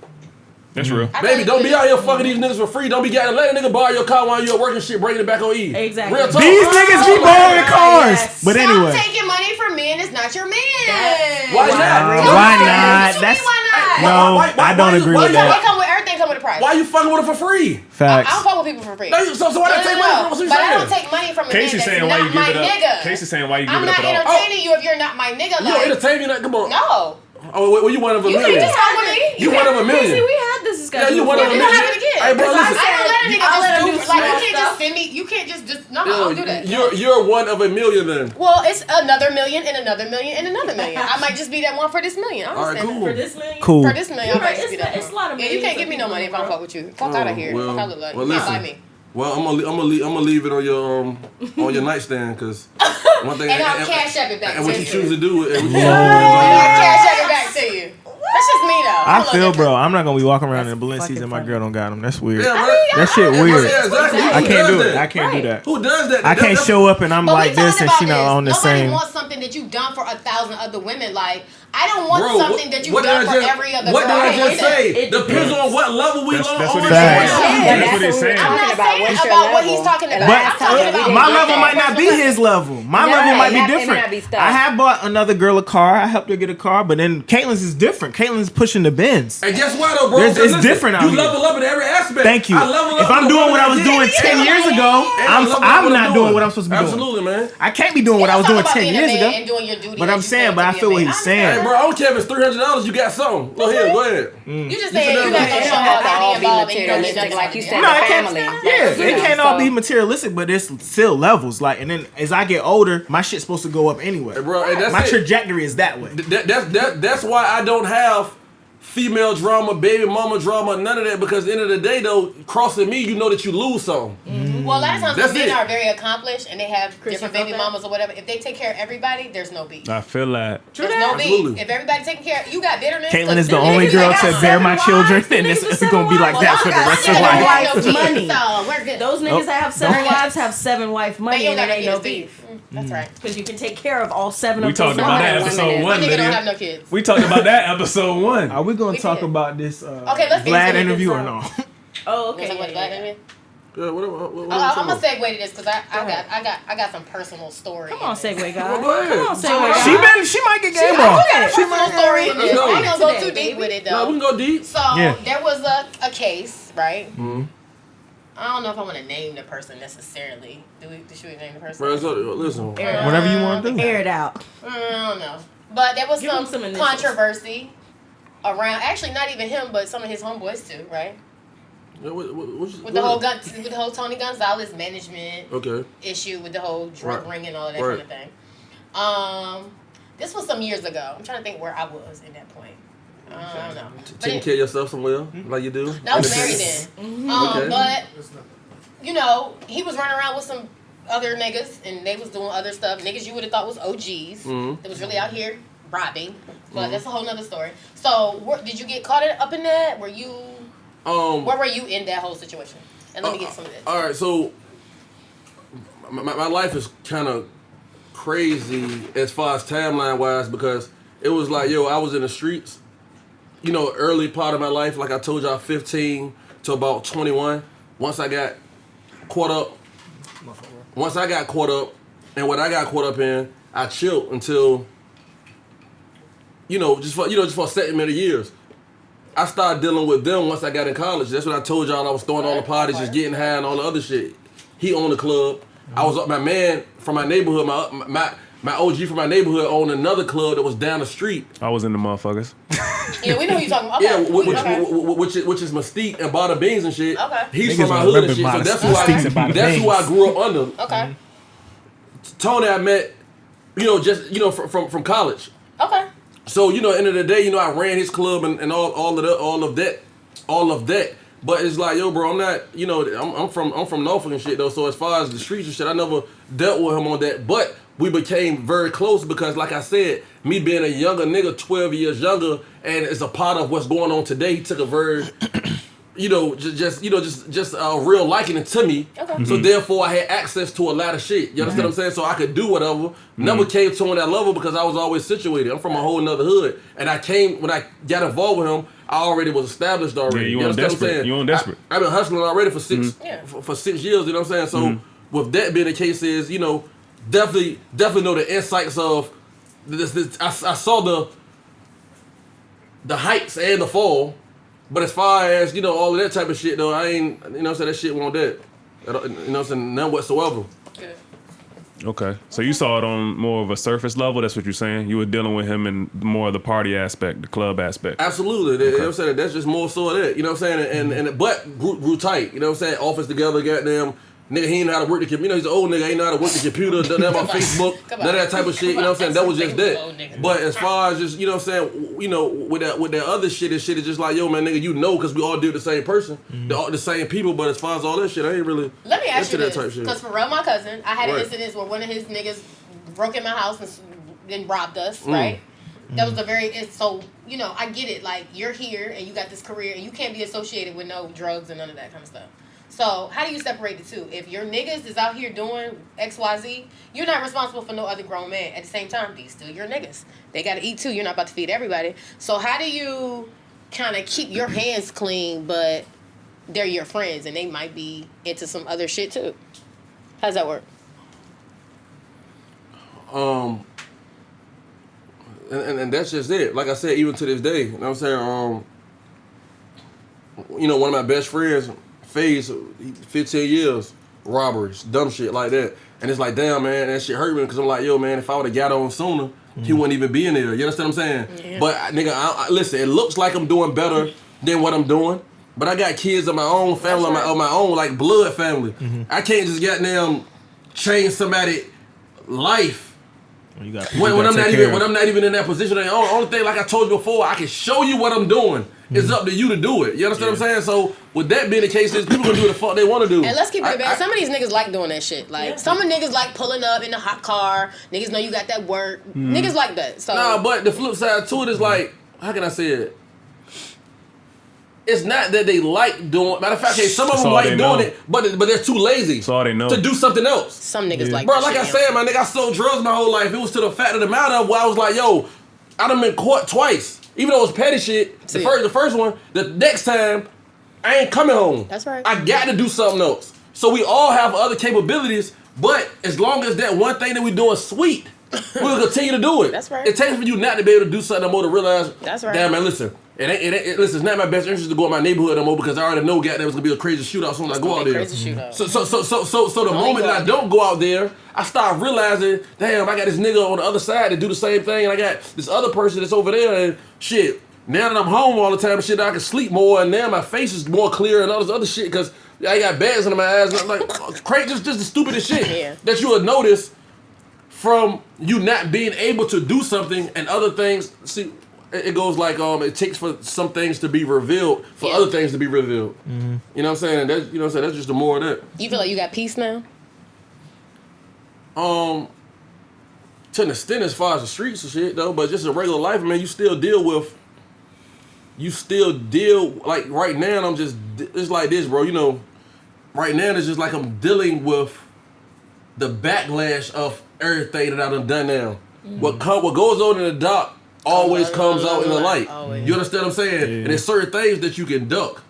That's real. I Baby, don't totally be out here fucking these niggas for free. Don't be getting let a nigga borrow your car while you're working shit, bringing it back on E. Exactly. Real talk. These niggas be borrowing cars. Yes. But Stop anyway. taking money from men is not your man. Why not? Why not? What you That's mean, why not? no. I don't agree with Everything that. come with everything come with a price. Why you fucking with her for free? Facts. I don't fuck with people for free. No, so why not take money from her? What's But you I don't saying? take money from a Casey's man saying that's why not you my give it up. nigga. Casey's saying why you give I'm it up not at all. entertaining you if you're not my nigga. You don't entertain me? Come on. No. Oh, well, you one of a You million. can just fuck with me. You one of a Casey, million. we had this discussion. Yeah, you one of a You million. don't have it again. Hey, bro, Because listen. I don't let a nigga I'll let him just do do like small you can't stuff. just send me. You can't just no. I don't do that. You're one of a million then. Well, it's another million and another million and another million. I might just be that one for this million. I All right, understand cool. For this million? Cool. For this million, I might Right, just be that it's one. a lot of Yeah, you can't millions give me of no money if I don't people, fuck with you. Fuck out of here. Well, Fuck out of luck. well, You can't listen. buy me. Well, I'm gonna leave it on your nightstand because one thing. And I'll cash up it back And what to you you. choose to do. And I'll cash up it back to you. That's just me though. I love feel, that. bro. I'm not gonna be walking around in Balenci's fucking and my funny. girl don't got them. That's weird. Yeah, right. That shit weird. Yeah, exactly. I Who can't does do it. that? I can't do that. Who does that? I can't show up and I'm But we like this talked and about she not this. on the Nobody same. wants something that you've done for 1,000 other women. Like I don't want Bro, something that you've what did done I for just- every other What girl. did I I just hate that. say? It Depends on what level we That's on. what he's Facts. saying. Yeah, That's what he's saying. I'm not Talking about saying what's your about what level. he's talking And about. But I'm talking about my what level he might said. not be his level. My No, level might it be may different. not be stuck. I have bought another girl a car. I helped her get a car, but then Caitlin's is different. Caitlin's pushing the Benz. And guess what though, bro? It's Listen, different out You here. level up in every aspect. Thank you. I level up If I'm in the doing woman what I was I doing get. 10 years ago, And I level up I'm what not doing what I'm supposed to be doing. Absolutely, man. I can't be doing what I was Don't doing talk about 10 being a years man ago. and doing your duty But as I'm you saying, said but to I be a feel what man. he's I saying. Hey, bro, I don't care if it's $300. You got something. Go ahead, go ahead. You just saying you're not gonna It show don't up have to all any be involved and you don't get materialistic, nothing like out you of said, it. No, the it can't. family. Yeah, it can't all be materialistic, but it's still levels. Like, and then as I get older, my shit's supposed to go up anyway. Hey, bro, and that's My it. trajectory is that way. That's why I don't have female drama, baby mama drama, none of that. Because at the end of the day, though, crossing me, you know that you lose something. Well, a lot of times That's when men it. are very accomplished and they have Chris, different you felt baby that? mamas or whatever, if they take care of everybody, there's no beef. I feel like There's no beef. Absolutely. If everybody taking care of you, got bitterness. Caitlyn 'cause is the them only niggas girl got to seven bear my wives. children, The and niggas with it's seven gonna be like wives. that for the Well, rest y'all of got life. no kids, Money. so we're good. Those niggas that have 7 Don't- wives have 7 wife They money don't and got it ain't no no kids, beef. That's right. Because you can take care of all 7 we of those talked about that women. episode My one, nigga don't have Lydia. no kids. We talked about that episode one. Are we gonna We talk did. about this Okay, let's get Vlad into it. interview or no? Oh, Okay, okay. what yeah, Vlad yeah. interview? Yeah, whatever. I'm gonna segue to this because I ahead. got some personal story. Come in on, this. Segway guy. Go ahead. Come on, Segway guy. She might get game I ball. got a personal story in this. Let's go. I ain't gonna go Today, too deep baby. with it No, though. we can go deep. So Yeah. there was a case, right? I don't know if I want to name the person necessarily. Should we name the person? Bro, listen. Whatever you want to do. Air it out. I don't know. But there was Give him some some initials. controversy around. Actually, not even him, but some of his homeboys too, right? With the whole Tony Gonzalez management Okay. issue with the whole drug Right. ring and all of that Right. kind of thing. This was some years ago. I'm trying to think where I was in that point. I don't know. But Taking care of yourself somewhere, like you do. I was married then. Okay. But, you know, he was running around with some other niggas and they was doing other stuff. Niggas you would have thought was OGs. That was really out here robbing. But that's a whole nother story. So, did you get caught up in that? Where were you in that whole situation? And let me get some of this. All right, so my life is kind of crazy as far as timeline wise because it was like, yo, I was in the streets, you know, early part of my life, like I told y'all, 15 to about 21. Once I got caught up once I got caught up in what I got caught up in, I chilled until, just for a segment of years. I started dealing with them once I got in college. That's what I told y'all. I was throwing all the parties, just getting high and all the other shit. He owned the club. I was up. My man from my neighborhood, my OG from my neighborhood owned another club that was down the street. I was in the motherfuckers. Yeah, we know who you're talking about. Okay. Which is Mystique and Bada Beans and shit. Okay. He's from my hood and shit. So that's who I grew up under. Okay. Tony, I met, from college. Okay. So, end of the day, I ran his club and all of that. But it's like, yo, bro, I'm not, I'm from Norfolk and shit though. So as far as the streets and shit, I never dealt with him on that. But we became very close because, like I said, me being a younger nigga, 12 years younger, and it's a part of what's going on today. He took a very, just a real liking to me. Okay. So therefore, I had access to a lot of shit. You understand what I'm saying? So I could do whatever. Never came to him on that level because I was always situated. I'm from a whole nother hood, and when I got involved with him, I already was established already. Yeah, you understand what I'm saying? You weren't desperate. I've been hustling already for 6 years. You know what I'm saying? So with that being the case, is definitely know the insights of this. I saw the heights and the fall. But as far as, all of that type of shit, though, I ain't, that shit won't that. None whatsoever. Good. Okay. So you saw it on more of a surface level, that's what you're saying? You were dealing with him in more of the party aspect, the club aspect. Absolutely. Okay. You know what I'm saying? That's just more so of that. You know what I'm saying? But grew tight. You know what I'm saying? Office together, goddamn. Nigga, he ain't know how to work the computer. He's an old nigga, ain't know how to work the computer, doesn't have on Facebook, none of that type of shit, you know what I'm saying? That was just that. But as far as just, you know what I'm saying, with that other shit is just like, yo, man, nigga, because we all deal with the same person, the same people, but as far as all that shit, I ain't really Let me ask you that this, type shit. because for real, my cousin, I had an incident where one of his niggas broke in my house and then robbed us, right? That was I get it, like, you're here and you got this career and you can't be associated with no drugs and none of that kind of stuff. So how do you separate the two? If your niggas is out here doing XYZ, you're not responsible for no other grown man. At the same time, these still your niggas. They got to eat too. You're not about to feed everybody. So how do you kind of keep your hands clean, but they're your friends and they might be into some other shit too? How does that work? And that's just it. Like I said, even to this day, you know what I'm saying? One of my best friends, Phase, 15 years, robberies, dumb shit like that. And it's like, damn, man, that shit hurt me because I'm like, yo, man, if I would have got on sooner, he wouldn't even be in there. You understand what I'm saying? Yeah. But, nigga, listen, it looks like I'm doing better than what I'm doing, but I got kids of my own, family of my own, like blood family. I can't just goddamn change somebody's life. When I'm not even in that position. The only thing, like I told you before, I can show you what I'm doing. It's up to you to do it. You understand what I'm saying? So with that being the case, is people gonna do the fuck they want to do. And let's keep it bad. Some of these niggas like doing that shit. Like some of niggas like pulling up in the hot car. Niggas know you got that work. Niggas like that. So but the flip side to it is like, how can I say it? It's not that they like doing. Matter of fact, some of them like doing it, but they're too lazy. That's all they know. To do something else. Some niggas like. Bro, like I said, my nigga, I sold drugs my whole life. It was to the fact of the matter where I was like, yo, I done been caught twice. Even though it was petty shit, the first one, the next time, I ain't coming home. That's right. I got to do something else. So we all have other capabilities, but as long as that one thing that we doing sweet, we'll continue to do it. That's right. It takes for you not to be able to do something more to realize, that's right. Damn, man, listen. Listen, it's not my best interest to go in my neighborhood no more because I already know goddamn it's gonna be a crazy shootout as soon as I go out there. So the moment that I don't go out there, I start realizing, damn, I got this nigga on the other side to do the same thing, and I got this other person that's over there, and shit. Now that I'm home all the time and shit, I can sleep more, and now my face is more clear and all this other shit because I got bags under my eyes. And I'm like, crazy, just the stupidest shit that you would notice from you not being able to do something and other things. See. It goes like it takes for some things to be revealed for other things to be revealed. You know what I'm saying? And that's, you know what I'm saying? That's just the more of that. You feel like you got peace now? To an extent as far as the streets and shit though, but just a regular life, man, you still deal like right now it's like this, bro. Right now it's just like I'm dealing with the backlash of everything that I done now. What goes on in the dark always comes out in the light. Always. You understand what I'm saying? Yeah. And there's certain things that you can duck.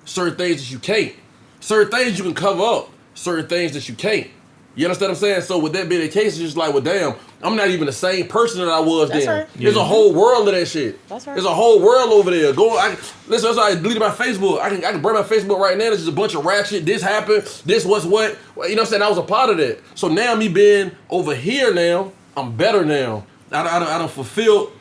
Certain things that you can't. Certain things you can cover up. certain things that you can't. You understand what I'm saying? So with that being the case, it's just like, well, damn, I'm not even the same person that I was then. Right. There's a whole world of that shit. That's right. There's a whole world over there. Listen, that's why I deleted my Facebook. I can bring my Facebook right now. There's just a bunch of ratchet. This happened. This was what. You know what I'm saying? I was a part of that. So now me being over here now, I'm better now. I done fulfilled,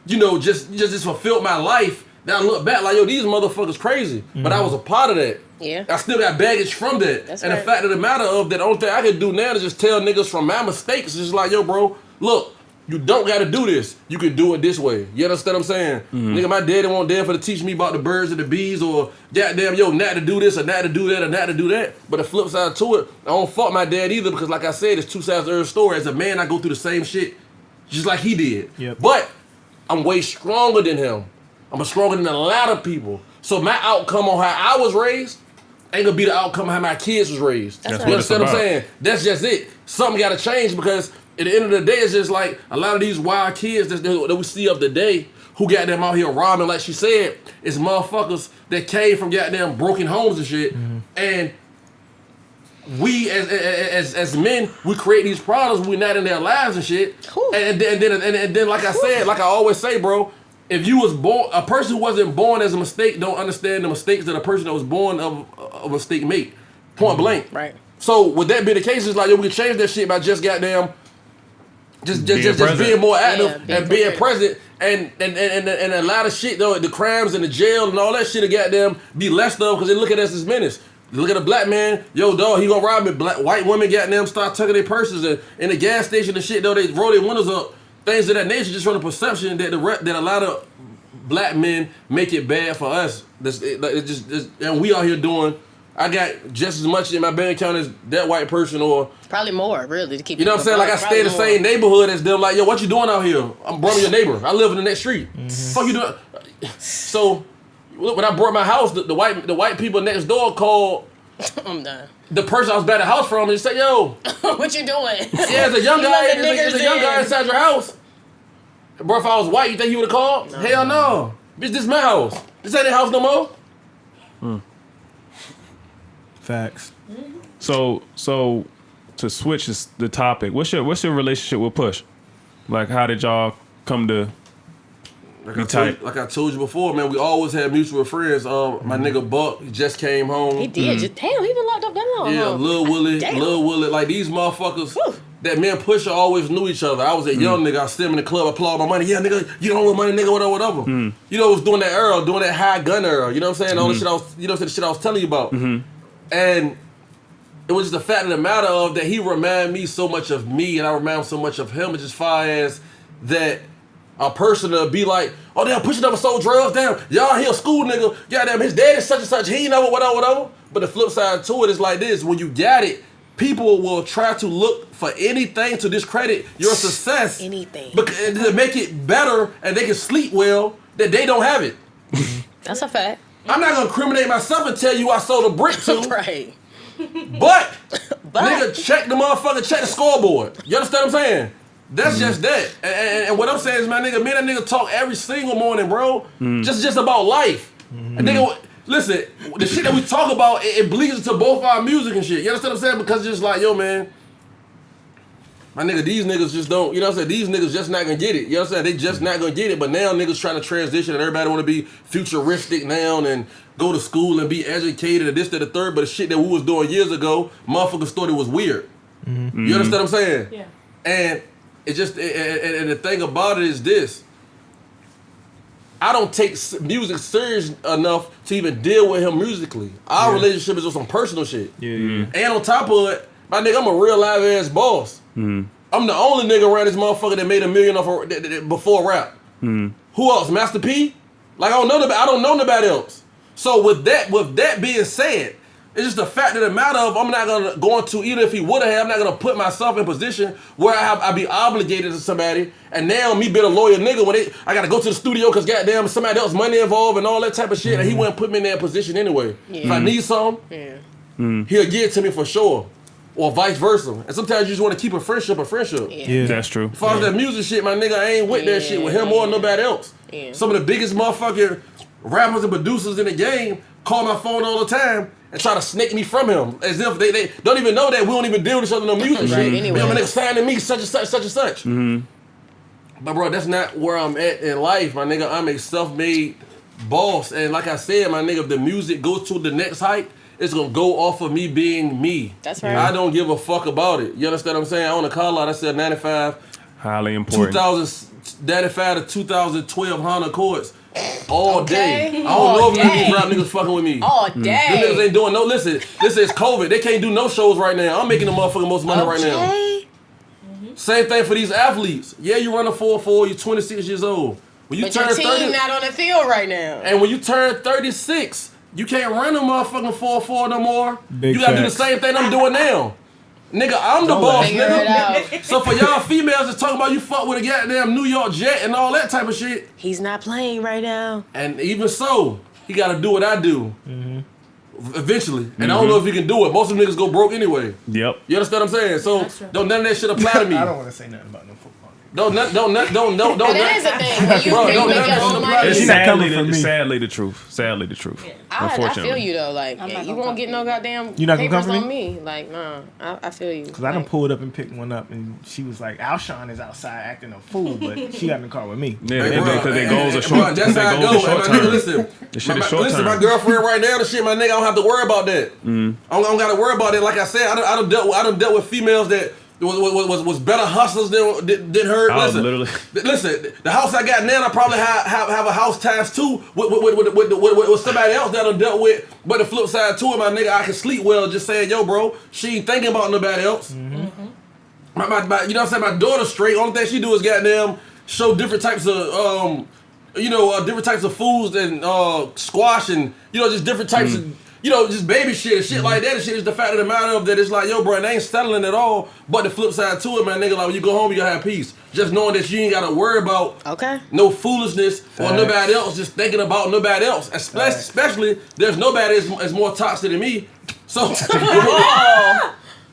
just fulfilled my life. Now I look back like, yo, these motherfuckers crazy. But I was a part of that. Yeah. I still got baggage from that. That's and right. the fact of the matter of that, the only thing I can do now is just tell niggas from my mistakes. It's just like, yo, bro, look, you don't got to do this. You can do it this way. You understand what I'm saying? Nigga, my daddy won't dare for to teach me about the birds and the bees or goddamn, yo, not to do this or not to do that or not to do that. But the flip side to it, I don't fuck my dad either because like I said, it's two sides of the story. As a man, I go through the same shit just like he did. Yep. But I'm way stronger than him. I'm stronger than a lot of people. So my outcome on how I was raised ain't gonna be the outcome of how my kids was raised. That's You right. understand what I'm saying? That's just it. Something gotta change because at the end of the day, it's just like a lot of these wild kids that we see of the day who got them out here robbing, like she said, is motherfuckers that came from goddamn broken homes and shit. And we as men, we create these problems when we're not in their lives and shit. And then like I said, like I always say, bro, if you was born, a person who wasn't born as a mistake don't understand the mistakes that a person that was born of a mistake make. Point blank. Right. So with that being the case, it's like, yo, we can change that shit by just goddamn, just being more active and being present, and a lot of shit though, the crimes and the jail and all that shit, goddamn be less of because they look at us as menace. Look at a black man, yo, dog, he gonna rob me. White women, goddamn, start tucking their purses and in the gas station and shit though, they roll their windows up. Things of that nature, just from the perception that that a lot of black men make it bad for us. And we out here doing. I got just as much in my bank account as that white person, or probably more, really, to keep. You know what I'm saying? Like I stay in the same neighborhood as them. Like, yo, what you doing out here? I'm brother your neighbor. I live in the next street. Fuck you doing? So when I bought my house, the white people next door called. I'm done. The person I was buying the house from and said, yo. What you doing? Yeah, it's a young guy. There's a young guy inside your house. Bro, if I was white, you think he would have called? No. Hell no. Bitch, this is my house. This ain't their house no more. Facts. So to switch the topic, what's your relationship with Push? Like, how did y'all come to like I told you before, man, we always had mutual friends. My nigga Buck just came home. He did. Just damn, he been locked up that long. Yeah, huh? Lil Willie, like these motherfuckers. Whew. That me and Pusha always knew each other. I was a young nigga. I was sitting in the club, applaud my money. Yeah, nigga, you don't want money, nigga, whatever. You know, it was doing that era, doing that high gun era. You know what I'm saying? All the shit the shit I was telling you about. And it was just the fact of the matter of that he reminded me so much of me, and I remind him so much of him. As far as that, a person to be like, oh damn, Pusha never sold drugs. Damn, y'all he a school nigga. Goddamn, his dad is such and such. He never whatever. But the flip side to it is like this: when you got it, people will try to look for anything to discredit your success. Anything. To make it better and they can sleep well, that they don't have it. That's a fact. I'm not gonna incriminate myself and tell you I sold a brick to. Right. But nigga, check the scoreboard. You understand what I'm saying? That's just that. And what I'm saying is, my nigga, me and that nigga talk every single morning, bro. Just about life. And nigga, listen, the shit that we talk about, it bleeds into both our music and shit. You understand what I'm saying? Because it's just like, yo, man, my nigga, these niggas just don't, you know what I'm saying? These niggas just not gonna get it. You know what I'm saying? They just not gonna get it. But now niggas trying to transition and everybody wanna be futuristic now and go to school and be educated and this, that, the third. But the shit that we was doing years ago, motherfuckers thought it was weird. You understand what I'm saying? Yeah. And it just, and the thing about it is this. I don't take music serious enough to even deal with him musically. Our relationship is just some personal shit. And on top of it, my nigga, I'm a real live ass boss. I'm the only nigga around this motherfucker that made $1 million off before rap. Who else? Master P? Like I don't know nobody else. So with that being said, it's just the fact of the matter of I'm not gonna go into, even if he would have, I'm not gonna put myself in a position where I be obligated to somebody. And now me being a lawyer nigga, when I gotta go to the studio because goddamn somebody else money involved and all that type of shit, and he wouldn't put me in that position anyway. If I need something, he'll give it to me for sure. Or vice versa. And sometimes you just want to keep a friendship. Yeah, that's true. As far as that music shit, my nigga, I ain't with that shit with him or nobody else. Some of the biggest motherfucking rappers and producers in the game call my phone all the time and try to snake me from him, as if they don't even know that we don't even deal with each other in the music shit. anyway. Yo, my nigga signing me such and such, such and such. Mm-hmm. But bro, that's not where I'm at in life, my nigga. I'm a self-made boss, and like I said, my nigga, if the music goes to the next height, it's gonna go off of me being me. That's right. I don't give a fuck about it. You understand what I'm saying? I own a car lot. I said 95. Highly important. 95 to 2012 Honda Accords. All day. I All don't know if day. these rap niggas fucking with me. All Them day. niggas ain't doing no, listen, it's COVID. They can't do no shows right now. I'm making the motherfucking most money right now. Okay. Same thing for these athletes. Yeah, you run a 4.4, you're 26 years old. When you But turn your team 30, not on the field right now. and when you turn 36, you can't run a motherfucking 4.4 no more. Big you gotta do the facts. same thing I'm doing now. Nigga, I'm the boss, Figure it nigga. out. So for y'all females that's talking about you fuck with a goddamn New York Jet and all that type of shit, He's not playing right now. and even so, he gotta do what I do. Eventually. And I don't know if he can do it. Most of them niggas go broke anyway. Yep. You understand what I'm saying? So don't none of that shit apply to me. I don't want to say nothing about no football. Don't. But that is a thing. When you, Bro, when you don't make none your of own that money. It's It's not coming from me. sadly the truth. Sadly the truth. I Unfortunately. feel you though. Like, I'm yeah, not you gonna won't get no goddamn You not gonna papers come for on me? me. Like, nah, I feel you. Because I done pulled up and picked one up, and she was like, Alshon is outside acting a fool, but she got in the car with me. Yeah, Hey, bro, because their goals are bro, short. that's how I Their go. goals are And short my nigga, term. listen. The shit is short Listen, term. my girlfriend right now, the shit, my nigga, I don't have to worry about that. I don't gotta worry about it. Like I said, I done dealt with females that was better hustlers than her. I was literally. Listen, the house I got now, I probably have a house times two with somebody else that I done dealt with. But the flip side to it, my nigga, I can sleep well just saying, yo, bro, she ain't thinking about nobody else. My, you know what I'm saying? My daughter's straight. Only thing she do is goddamn show different types of different types of foods and squash and just different types of just baby shit and shit like that. And shit is the fact of the matter of that it's like, yo, bro, it ain't settling at all. But the flip side to it, man, nigga, like when you go home, you gotta have peace. Just knowing that you ain't gotta worry about no foolishness or nobody else just thinking about nobody else. Especially there's nobody that's more toxic than me. So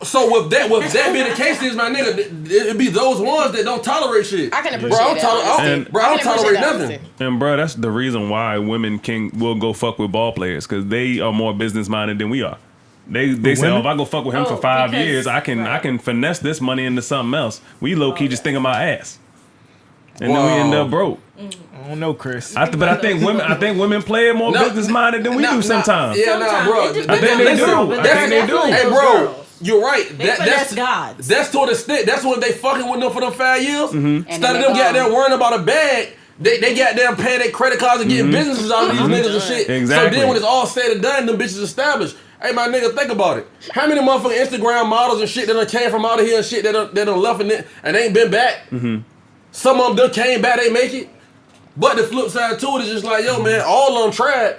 So with that being the case, is my nigga, it'd be those ones that don't tolerate shit. I can appreciate that. I don't tolerate nothing. And bro, that's the reason why women will go fuck with ball players, because they are more business minded than we are. They say, oh, if I go fuck with him for 5 years, I can finesse this money into something else. We low key just think of my ass, and then we end up broke. I don't know, Chris. But I think women play it more business minded than we do sometimes. Yeah, bro. It just I think they depends. do. But I think they do. definitely Hey, those bro. girls. You're right. Finesse gods. That's to an extent. That's what they fucking with them for them 5 years. Mm-hmm. Instead of them goddamn worrying about a bag, they goddamn paying their credit cards and getting businesses out of these niggas and shit. Exactly. So then when it's all said and done, them bitches established. Hey, my nigga, think about it. How many motherfucking Instagram models and shit that done came from out of here and shit that done left and ain't been back? Some of them done came back, they make it. But the flip side to it is just like, yo, man, all of them tried.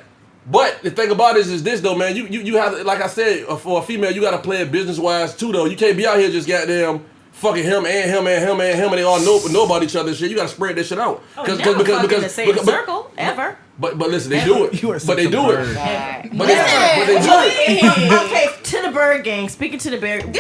But the thing about it is this though, man. You have, like I said, for a female, you gotta play it business wise too though. You can't be out here just goddamn fucking him and him and him and him and they all know about each other and shit. You gotta spread that shit out. Because in the same circle ever. But listen, they do it. But they do it. But they do it. Okay, to the bird gang. Speaking to the bird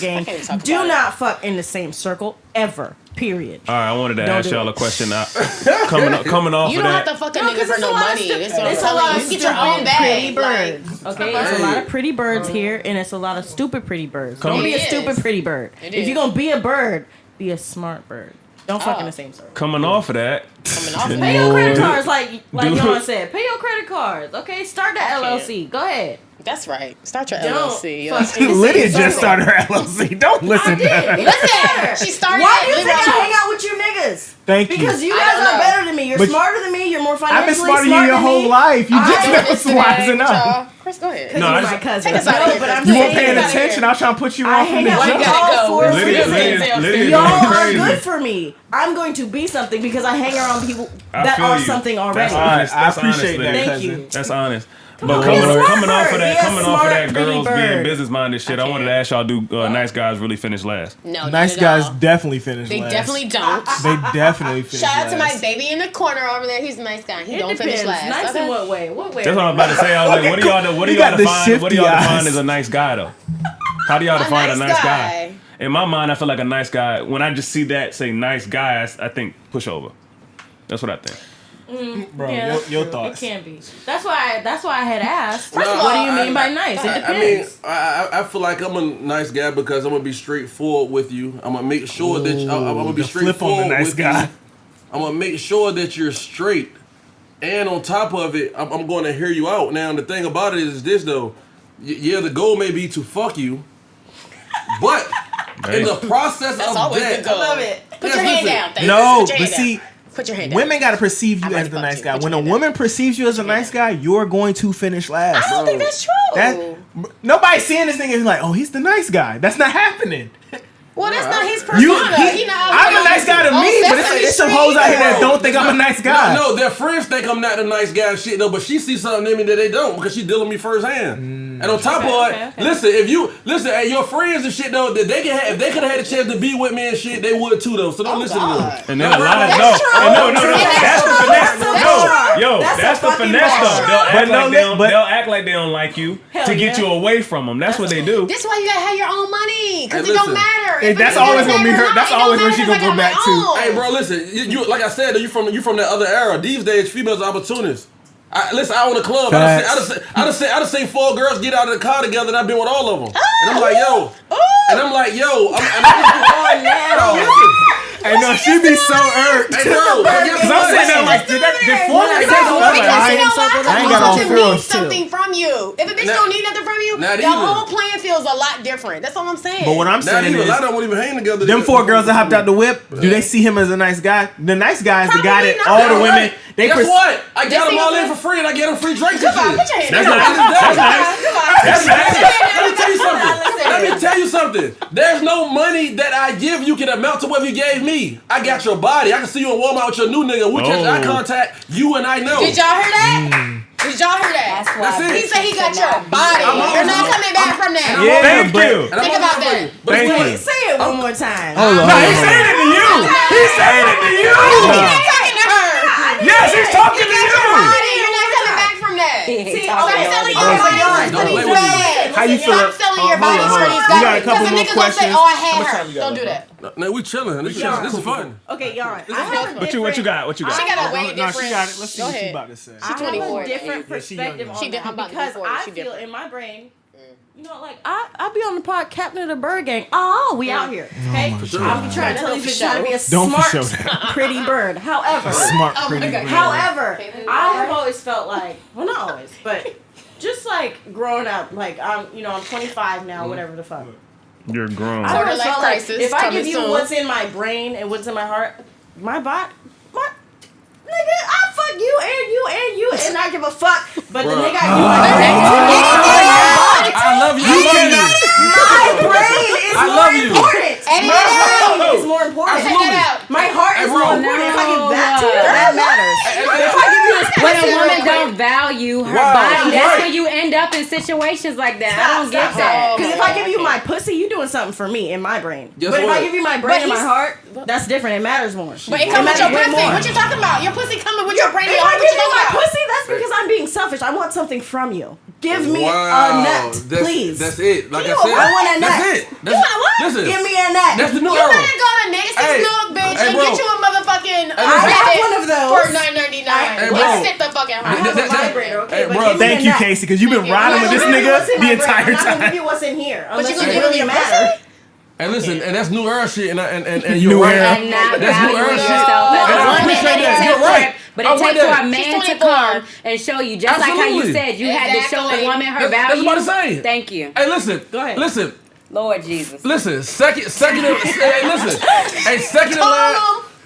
gang. Do not fuck in the same circle ever. Period. All right, I wanted to ask y'all a question. Coming off You of don't have that. to fuck a nigga for no money. That's what I'm It's a lot telling of you. You get your own pretty bag. birds. Okay, it's a lot of pretty birds here, and it's a lot of stupid pretty birds. Don't be a stupid pretty bird. If you're gonna be a bird, be a smart bird. Don't fuck in the same circle. Coming off of that. Pay your credit cards, like Yawns said. Pay your credit cards. Okay, start that LLC. Go ahead. That's right. Start your Don't LLC. fuck in the Lydia same just circle. started her LLC. Don't listen to her. Listen, she started. Why do you think I Libra. hang out with you niggas? Thank you. Because you I guys don't are know. better than me. You're But smarter than me. You're more I've financially been smarter than smart you your than whole me. life. You just don't never listen wising today, up. y'all. Chris, go ahead. No, I He's my just, cousin. Take us out of here. but I'm You saying weren't paying outta here. attention. I was trying to put you I off from hang the out Why you with jump. gotta y'all go? for a Lydia reason. going Y'all are crazy. good for me. I'm going to be something because I hang around people I that feel are you. something That's already. honest. I That's appreciate honest, that, Lydia. Thank you. cousin. That's honest. on, But be a smart coming off of bird. that, Be a coming off of that, smart girls pretty being bird. business minded shit. I wanted to ask y'all, do nice guys really finish last? No, Nice not at guys all. definitely finish They last. definitely don't. They definitely finish Shout out to my last. baby in the corner over there. He's a nice guy. He It don't depends. finish last. Nice Okay? in what way? What way? That's what I'm about to say. I was like, what do You y'all got the define? What do y'all shifty define eyes. as a nice guy though? How do y'all define a nice nice guy? guy. In my mind, I feel like a nice guy. When I just see that say nice guy, I think pushover. That's what I think. Bro, Yeah, your true. thoughts. It can be. That's why I had asked. First of What all, do you mean by nice? It I depends. mean, I feel like I'm a nice guy because I'm gonna be straightforward with you. I'm gonna make sure that I'm gonna be the flip straightforward on the nice with guy. you. I'm gonna make sure that you're straight, and on top of it, I'm going to hear you out. Now, the thing about it is this though. Yeah, the goal may be to fuck you, but in the process That's of always that, the goal. I love it. Put your hand down. Thank No, you. Put your but hand see, down. Put your hand down. women gotta perceive you I'm as ready the to nice fuck guy. you. Put When your a hand woman perceives you as a nice guy, you're going to finish last. I don't think that's true. That nobody's seeing this nigga and like, oh, he's the nice guy. That's not happening. Well, that's not his persona. I'm a nice guy to me, but it's some hoes out here that don't think I'm a nice guy. No, their friends think I'm not a nice guy and shit though, but she sees something in me that they don't because she dealing with me firsthand. And on top of it, listen, hey, your friends and shit though, that they can have, if they could have had a chance to be with me and shit, they would too though. So don't listen to them. And they'll lie. No. That's the finesse. That's the finesse though. They'll act like they don't like you to get you away from them. That's what they do. This is why you gotta have your own money, because Hey, it don't listen. matter. Hey, that's always gonna be her. That's always when she gonna go back to. Hey, bro, listen. You like I said, you from that other era. These days, females are opportunists. Listen, I own a club. I done seen 4 girls get out of the car together, and I've been with all of them. And I'm like, yo. Hey, no, she be so irked. Hey, bro. Cause I'm sitting there like, did four Because niggas you know what? I ain't got all Because feels needs something from you. If a bitch don't need nothing from you, the whole playing field's a lot different. That's all I'm saying. But what I'm saying is, a lot of them won't even hang together. them 4 girls that hopped out the whip, do they see him as a nice guy? The nice guy is the guy that all the women. Guess what? I got them all in for free, and I get them free drinks and shit. Put your hand That's down. nice. Let me tell you something. Let me tell you something. There's no money that I give you can amount to what you gave me. I got your body. I can see you in Walmart with your new nigga. We catch eye contact. You and I know. Did y'all hear that? Did y'all hear that? That's it. He said he got your body. You're not coming back from that. Yeah, Thank you. Think about that. Thank you. Say it one more time. Hold on. He's saying it to you. He's saying it to you. You're not talking to her. Yes, he's talking to you. You're not coming back from that. See, Stop selling your body for these guys. How you feel? Stop selling your body for these We got guys. a couple Because the more nigga gonna say, questions. oh, I had her. Don't do that. No, we chilling. This is fun. Okay, y'all. What you got? What you got? She got a way No, different. she got it. Let's see Go what she ahead. about to say. I have 24. a different Yeah, she perspective young. on She did- I'm that about to be because 40. I She feel different. in my brain, you know, like I be on the pod, Captain of the Bird Gang. Oh, we out here, okay? I'm trying to tell you, trying to be a Don't for smart, sure that. pretty bird. However, Smart, pretty. God. However, I have always felt like, well, not always, but just like growing up, like I'm 25 now, whatever the fuck. You're grown. I always Quarter-life felt like crisis if I coming give you soon. what's in my brain and what's in my heart, my body, nigga, I fuck you and I give a fuck. But the nigga I give I love you. my brain is I more love you. important. My brain is more important. Absolutely. My heart is Hey, bro. more important. If I give that to you, that matters. If I give you this When a pussy woman real quick, don't value her Wow, body, she's that's right. when you end up in situations like that. I don't get Stop. that. Because if I give you my pussy, you doing something for me in my brain. Guess But if what? I give you my brain But and my he's- heart, that's different. It matters more. But it comes with your matters way pussy. more. What you talking about? Your pussy coming with your brain. If and I all. give What you you my talking about? pussy, that's because I'm being selfish. I want something from you. Give me a nut, please. That's it. Like You I said, I want a nut. that's it. You want what? Listen, Give me a nut. that's the new You era. better go to Nancy's Hey, Nook, bitch, hey, and bro. get you a motherfucking listen. I have one of those. for $9.99. Hey, You bro. sit the fucking I have a That- vibrator, okay? hey, but bro, give me Thank a you, nut. Casey, because you've been riding with this I'm gonna give you nigga what's in the my brain. entire I'm not gonna give time. you what's in here. But you Unless gonna it give him really your matter. pussy? And listen, and that's new era shit, and New you're right. era. And not That's new valuing era shit. yourself as And a I woman. appreciate It that. takes You're right. But I it takes want for that. a man She's to 24. come and show you, just like how you Absolutely. said, you had to show a Exactly. woman her That's value. what I'm saying. Thank you. Hey, listen. Go ahead. Listen. Lord Jesus. Listen. Second. Hey, listen. Hey, second in line.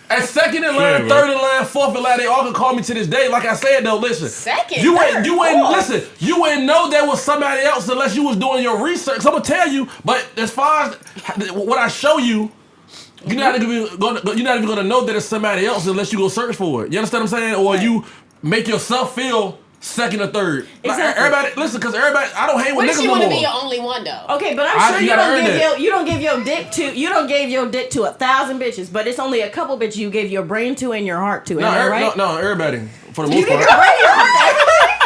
Hey, second in line, Yeah, third in line, fourth in line. They all can call me to this day. Like I said though, listen. Second, You third, ain't fourth. listen. You ain't know there was somebody else unless you was doing your research. So I'm gonna tell you. But as far as what I show you. You're not even gonna know that it's somebody else unless you go search for it. You understand what I'm saying? Or you make yourself feel second or third. Like, Exactly. everybody, listen, because everybody, I don't hang with What if niggas she no want to more. be your only one though? Okay, but I'm sure You you gotta don't earn give that. you don't give your dick to 1,000 bitches, but it's only a couple bitches you gave your brain to and your heart to. No, Am I right? no, everybody for the You most give part. your brain your heart to everybody?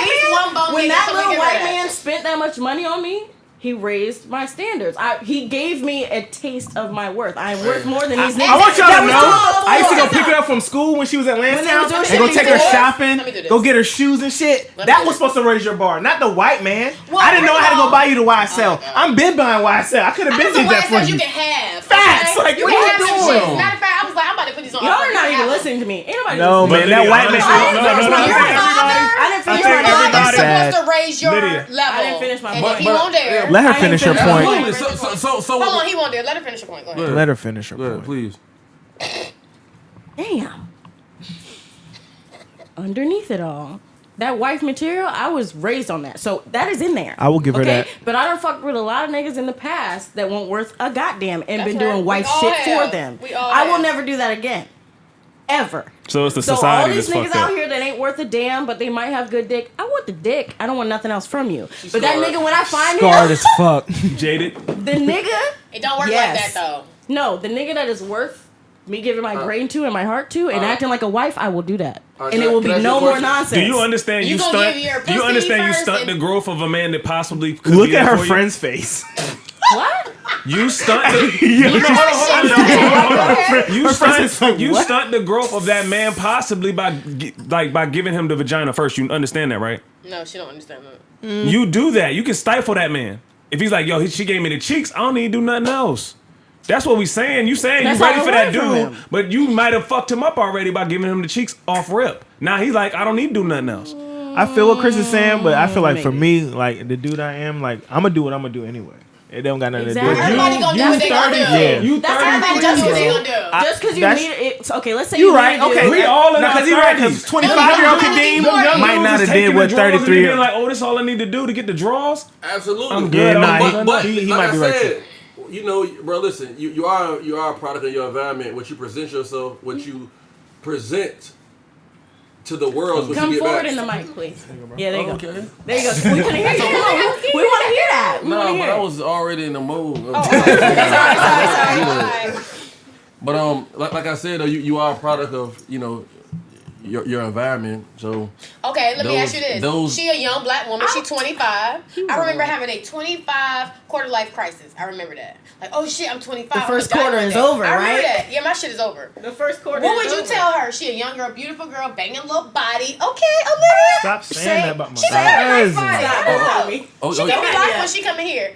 least one bone When nigga that so we little can white hear that. man spent that much money on me, he raised my standards. He gave me a taste of my worth. I am worth more than these niggas. I want y'all to That was know, all I used to go before. pick her up from school when she was at When they Lansdowne was doing and shit go take her before. shopping, Let me do this. go get her shoes and shit. Let me That do was this. supposed to raise your bar, not the white man. Well, I didn't know I had to go first buy you the YSL. God. I'm been buying YSL. I could have been did that for you you. can have. Facts, like, you what can you have some doing? shit. Matter of fact, I was like, I'm about to put these on. Y'all are not even listening to me. Ain't nobody No, listening. man, that white man. I didn't finish my You're point. father. I didn't finish I think my Your point. father's Sad. supposed to raise your Lydia. level. I didn't finish my And point. if he won't dare. Let her I ain't finish her finished point. my point. So Hold on, he won't dare. Let her finish her point. Go ahead. Let her finish her Go ahead, point. please. Damn. Underneath it all, that wife material, I was raised on that. So that is in there. I will give her that. But I done fucked with a lot of niggas in the past that weren't worth a goddamn and That's been right. doing wife We all shit have. for them. We all I will have. never do that again. Ever. So it's the So all society these that's niggas fucked out up. here that ain't worth a damn, but they might have good dick. I want the dick. I don't want nothing else from you. But that scarred. nigga, when I find Scarred him, as fuck. Jaded. the nigga, It don't work Yes. like that though. no, the nigga that is worth me giving my brain to and my heart to and acting like a wife, I will do that. Alright, And can it I- will can I be ask you no a more question? nonsense. Do you understand You you gonna stunt? give your Do you pussy understand you first stunt and- the growth of a man that possibly could Look be at there her for you? friend's face. What? You stunt. The, you Her friend is like, you what? stunt the growth of that man possibly by by giving him the vagina first. You understand that, right? No, she don't understand that. You do that. You can stifle that man. If he's like, yo, she gave me the cheeks, I don't need to do nothing else. That's what we saying. You saying That's you ready all for I that learned from dude, him. but you might have fucked him up already by giving him the cheeks off rip. Now he's like, I don't need to do nothing else. I feel what Chris is saying, but I feel like for me, like the dude I am, like I'm gonna do what I'm gonna do anyway. It don't got nothing Exactly. to do with Everybody gonna do what they gonna do. Yeah. You That's 30. everybody Everybody just do what they because gonna do. just because you that's- need it. Okay, let's say You you right? need to Okay, do- We all in no, our because he right. 30s. Because 25-year-old Kadeem might not have did what 33. Being like, oh, this all I need to do to get the draws. Absolutely. I'm Yeah, good. nah, I'm But he like might I be right said, you know, bro, listen, you are a product of your environment. What you present yourself, what you present to the world, is what Come you get forward back. in the mic, please. Yeah, there you go. Okay. There you go. We couldn't hear you. Come on. We want to hear that. We No, want to but hear I it. was already in the mood. Sorry. But like I said, though, you are a product of your environment. So Okay, let me ask you Those- this. She a young black woman. She 25. I remember having a 25 quarter life crisis. I remember that. Like, oh shit, I'm 25. The first I'm gonna die quarter one is day. over, I remember right? that. Yeah, my shit is over. The first quarter. What would you tell her? She a young girl, beautiful girl, banging little body. Okay, Olivia. Stop saying that about my She got a nice cousin. body. Stop. I know. Me. Oh, She oh, give me life yeah. when she come in here.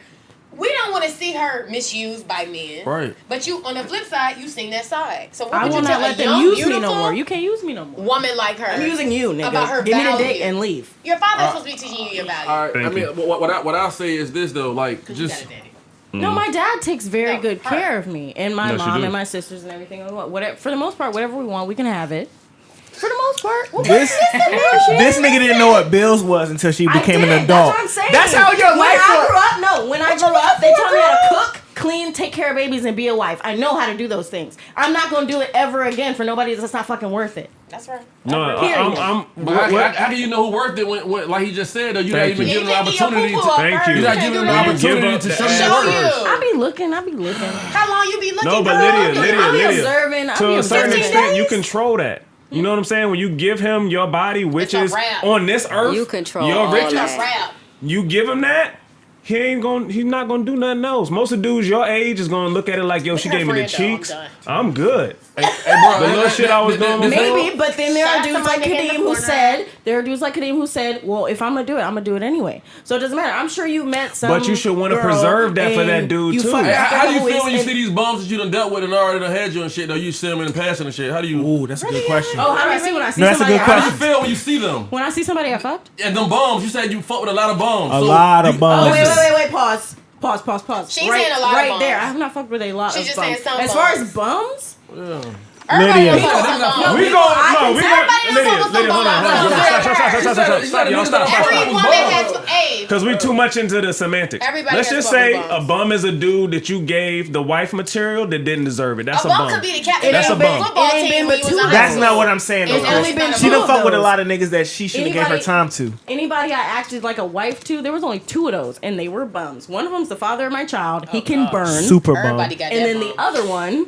We don't want to see her misused by men. Right. But you, on the flip side, you seen that side. So what I would will you not tell a let them young, use me beautiful no more. You can't use me no more. woman like her? I'm using you, nigga. About her Give me the value. dick and leave. Your father's supposed to be teaching you your value. all right. Thank I mean, you. what I'll say is this though, like You got just a daddy. No, my dad takes very No, good her. care of me and my Yes, you mom do. and my sisters and everything. Whatever, for the most part, whatever we want, we can have it. For the most part. This nigga didn't know what bills was until she became an adult. That's what I'm saying. That's how your when life I works. grew up, when I grew up, they taught me how to cook, clean, take care of babies, and be a wife. I know how to do those things. I'm not gonna do it ever again for nobody that's not fucking worth it. That's right. No, Period. I'm But how can you know who worth it when like he just said though? You're not Thank even you. giving an opportunity to. Thank you. You're not giving an When you give opportunity up to the show ass. your Show worth. you. I be looking. How long you be looking? No, but girl? Lydia, I'll be observing. I'll to be a certain observing. extent, you control that. You know what I'm saying? When you give him your body, which It's a is wrap. on this earth, You control your all riches, that. Rap. you give him that, he's not gonna do nothing else. Most of the dudes your age is gonna look at it like, yo, she her gave me the friend, though. cheeks. I'm done. I'm good. Hey, bro, The little shit I was doing before. Maybe, but then there Shout are out to dudes my like nigga in the Kadeem who corner. said, well, if I'm gonna do it, I'm gonna do it anyway. So it doesn't matter. I'm sure you met some. But you should wanna girl preserve that for and that dude, you too. fucked Hey, after how do you who feel is- when you and- see these bums that you done dealt with and already done had you and shit though? You see them in passing and shit. How do you? Ooh, that's a good question. Oh, how do I see when I see No, that's a somebody? good How do you question. feel when you see them? When I see somebody I fucked. And them bums, you said you fuck with a lot of bums. A lot of bums. Oh, wait, listen. wait. Pause. She's right, saying a lot of right bums. there. I have not fucked with a lot She's of just bums. saying some As far bums. as bums, Everybody Lydia. knows some bums. No, We people, go, I no, can we say go, everybody knows Lydia, some Lydia, hold on, bums. hold on. Stop, y'all, stop. Every woman has age. Because we too much into the semantics. Everybody Let's has just fucked say with bums. a bum is a dude that you gave the wife material that didn't deserve it. That's A a bum bum. could be the captain That's of a the bum. football It ain't team been when you but was in two. high That's school. not what I'm saying though. It's only Chris. been She two done of fuck with a those. lot of niggas that she shouldn't have gave her time to. anybody I acted like a wife to, there was only 2 of those, and they were bums. One of them's the father of my child. He can burn. Super bum. Everybody got that and then bum. the other one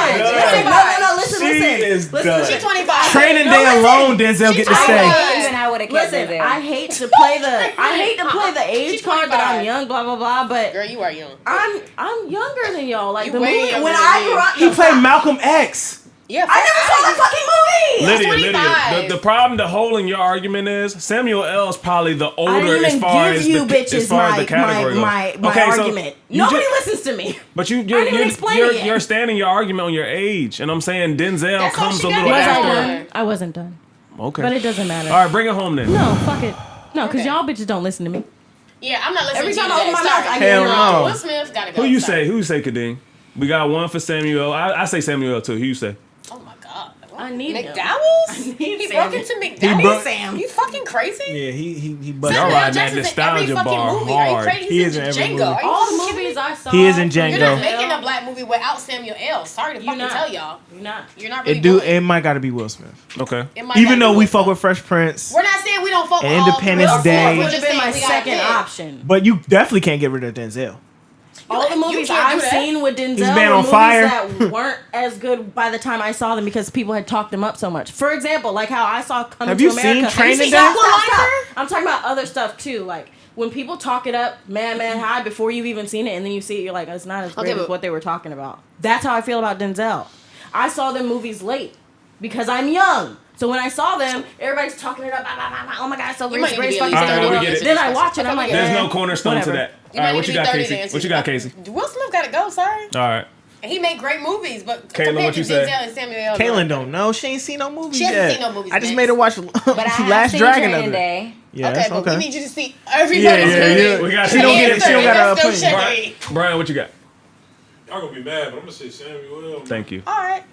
No, listen. She is done. She's 25. Training day alone, Denzel get to stay. I would have kept Listen, Denzel. I hate to play the age card that I'm young, blah blah blah. But girl, you are young. I'm younger than y'all. Like You the way movie younger when than I me. grew up, He played Malcolm X. Yeah, I never saw that fucking movie. Lydia, 25. the problem, the hole in your argument is Samuel L. is probably the I older didn't as even far give as you the bitches as far as the category goes. my Okay, so argument. you Nobody just- listens to me. But I didn't even explain it yet. you're standing your argument on your age, and I'm saying Denzel That's all comes she a got little to Was I do. after. done? I wasn't done. Okay, But it doesn't matter. all right, bring it home then. No, fuck it. No, because Okay. y'all bitches don't listen to me. Yeah, I'm not listening Every to you time I open today. my mouth, Sorry. I get Hell interrupted. no. Will Smith gotta go. Who you Sorry. say? Who you say, Kadeem? We got one for Samuel. I say Samuel L. too. Who you say? Oh my god. I need him. McDowell's? need He Sam. broke into He McDowell's? broke- Sam. You fucking crazy? Yeah, he Y'all busted. Samuel riding that Jackson's in every nostalgia fucking bar movie. Are you hard. crazy? He He's is in every Django. movie. Are you All the fucking movies kidding me? I saw. He is in You're Django. not making a black movie without Samuel L. Sorry to You're fucking not. tell y'all. You're not. You're not really It doing might gotta be Will Smith. Okay. It might Even not though be we Will fuck Smith. with Fresh Prince, We're not saying we don't fuck with Independence all Day. We're Would just have been my saying we gotta second pick. option. but you definitely can't get rid of Denzel. All the movies can't do I've that. seen with Denzel He's were been on movies fire. that weren't as good by the time I saw them because people had talked them up so much. For example, like how I saw Coming Have to you America. seen Training Day? Stop. I'm talking about other stuff too. Like when people talk it up, man, high before you've even seen it, and then you see it, you're like, it's not as great as what they were talking about. That's how I feel about Denzel. I saw them movies late because I'm young. So when I saw them, everybody's talking it up. Blah, blah, blah, blah. Oh my god, it's so You might great, need great, to be at fucking least All right, 30 we get it. Then I watch it. I'm like, There's eh, no cornerstone whatever. to that. You All right, might what need you to got, be 30 to Casey? answer What you your got, question. Casey? Will Smith gotta go, sorry. All right. And he made great movies, but Caitlin, compared what to you say? Denzel and Samuel L. Kaylin don't know. She ain't seen no movies She hasn't yet. seen no movies, I just Max. made her watch But I have Last seen Dragon Training of it. Day. Yeah, Okay, that's but okay. we need you to see everybody's movie. We got She don't get it. She don't got her That's opinion. no shade. Brian, what you got? Y'all gonna be mad, but I'm gonna say Samuel L. Thank you. All right.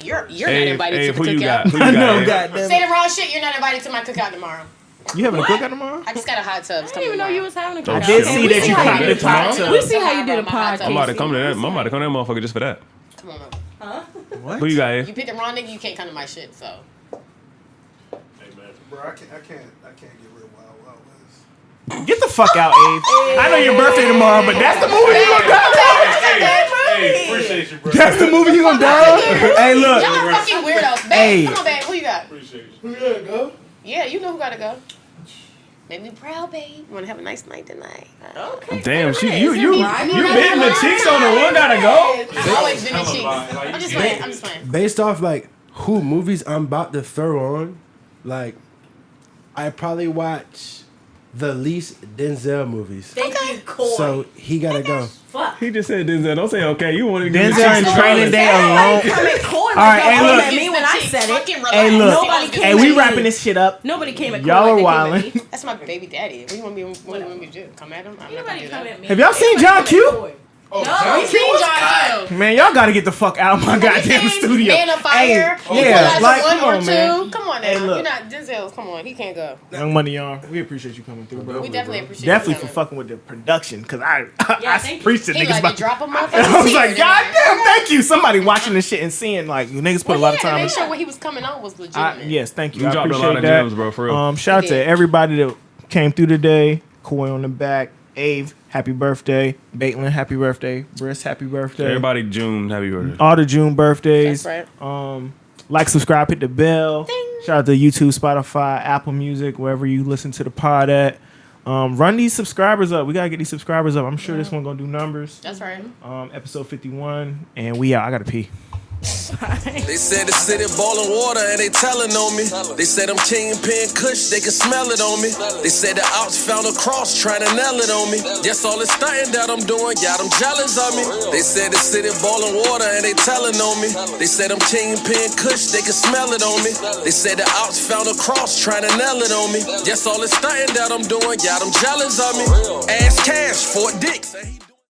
You're not Hey, invited to the who you got? cookout. Who you I got? know, Abe? goddamn. Say the wrong shit, you're not invited to my cookout tomorrow. You having a cookout tomorrow? I just got a hot tub. I didn't even know you was having a Oh, cookout. shit. I did see that you how cooked do the hot We tub. see how you do the hot tub. I'm about to podcast. come to that. I'm about to come to that motherfucker just for that. Come on over. What? Who you got, Abe? You picked the wrong nigga, you can't come to my shit, so. Hey man, Bro, I can't get rid of Wild West. Get the fuck out, Abe. I know your birthday tomorrow, but that's the movie you gonna die. hey, appreciate you, bro. That's the movie you gonna die. Hey, look. Y'all are fucking weirdos. Babe, Hey. come on, babe. Who you got? Appreciate you. Who gotta go? Yeah, you know who gotta go. Make me proud, babe. You wanna have a nice night tonight? Okay. Damn, fair you enough. hitting the cheeks on the one gotta go. I've always been the cheeks. Like, I'm just playing. I'm just playing. Based off like who movies I'm about to throw on, like I probably watch the least Denzel movies. Thank you, Coy. So he gotta go. Fuck. He just said Denzel. Don't say okay. You wanted to give me Denzel and cheeks. Training Day alone. All right, hey, look. at me when I said it. Fucking relax. Hey, look. Nobody came Hey, at we me. wrapping this shit up. Nobody came at Y'all Coy are like they came at wildin'. me. That's my baby daddy. What do you want me to do? Come at him? I'm not gonna Nobody do come that. at me. Have y'all seen John Q? No, You seen John Q? Man, y'all gotta get the fuck out of my goddamn studio. Man of Fire. Hey, yeah, like, one come or on, two. man. Come on now. Hey, look. You're not Denzel. Come on, he can't go. Young Money Yawn, we appreciate you coming through, bro. We definitely appreciate Definitely you for coming. fucking with the production, because I thank you. preached it, He niggas. like about to drop him off. I was like, God damn, thank you. Somebody watching this shit and seeing, like, you niggas put a lot of time Make in. sure what he was coming on was legitimate. Yes, thank you. You I dropped a appreciate lot of that. gems, bro, for real. Shout out He to did. everybody that came through today. Koi on the back. Ave, happy birthday. Baitlin, happy birthday. Briss, happy birthday. Everybody, June, happy birthday. All the June birthdays. That's right. Like, subscribe, hit the bell. Shout out to YouTube, Spotify, Apple Music, wherever you listen to the pod at. Run these subscribers up. We gotta get these subscribers up. I'm sure this one gonna do numbers. That's right. Episode 51, and we out. I gotta pee. They said the city boiling water and they telling on me. They said I'm kingpin kush, they can smell it on me. They said the ops found a cross trying to nail it on me. Yes, all this stunting that I'm doing got them jealous of me. They said the city boiling water and they telling on me. They said I'm kingpin kush, they can smell it on me. They said the ops found a cross trying to nail it on me. Yes, all this stunting that I'm doing got them jealous of me. Ass cash, 4 dicks.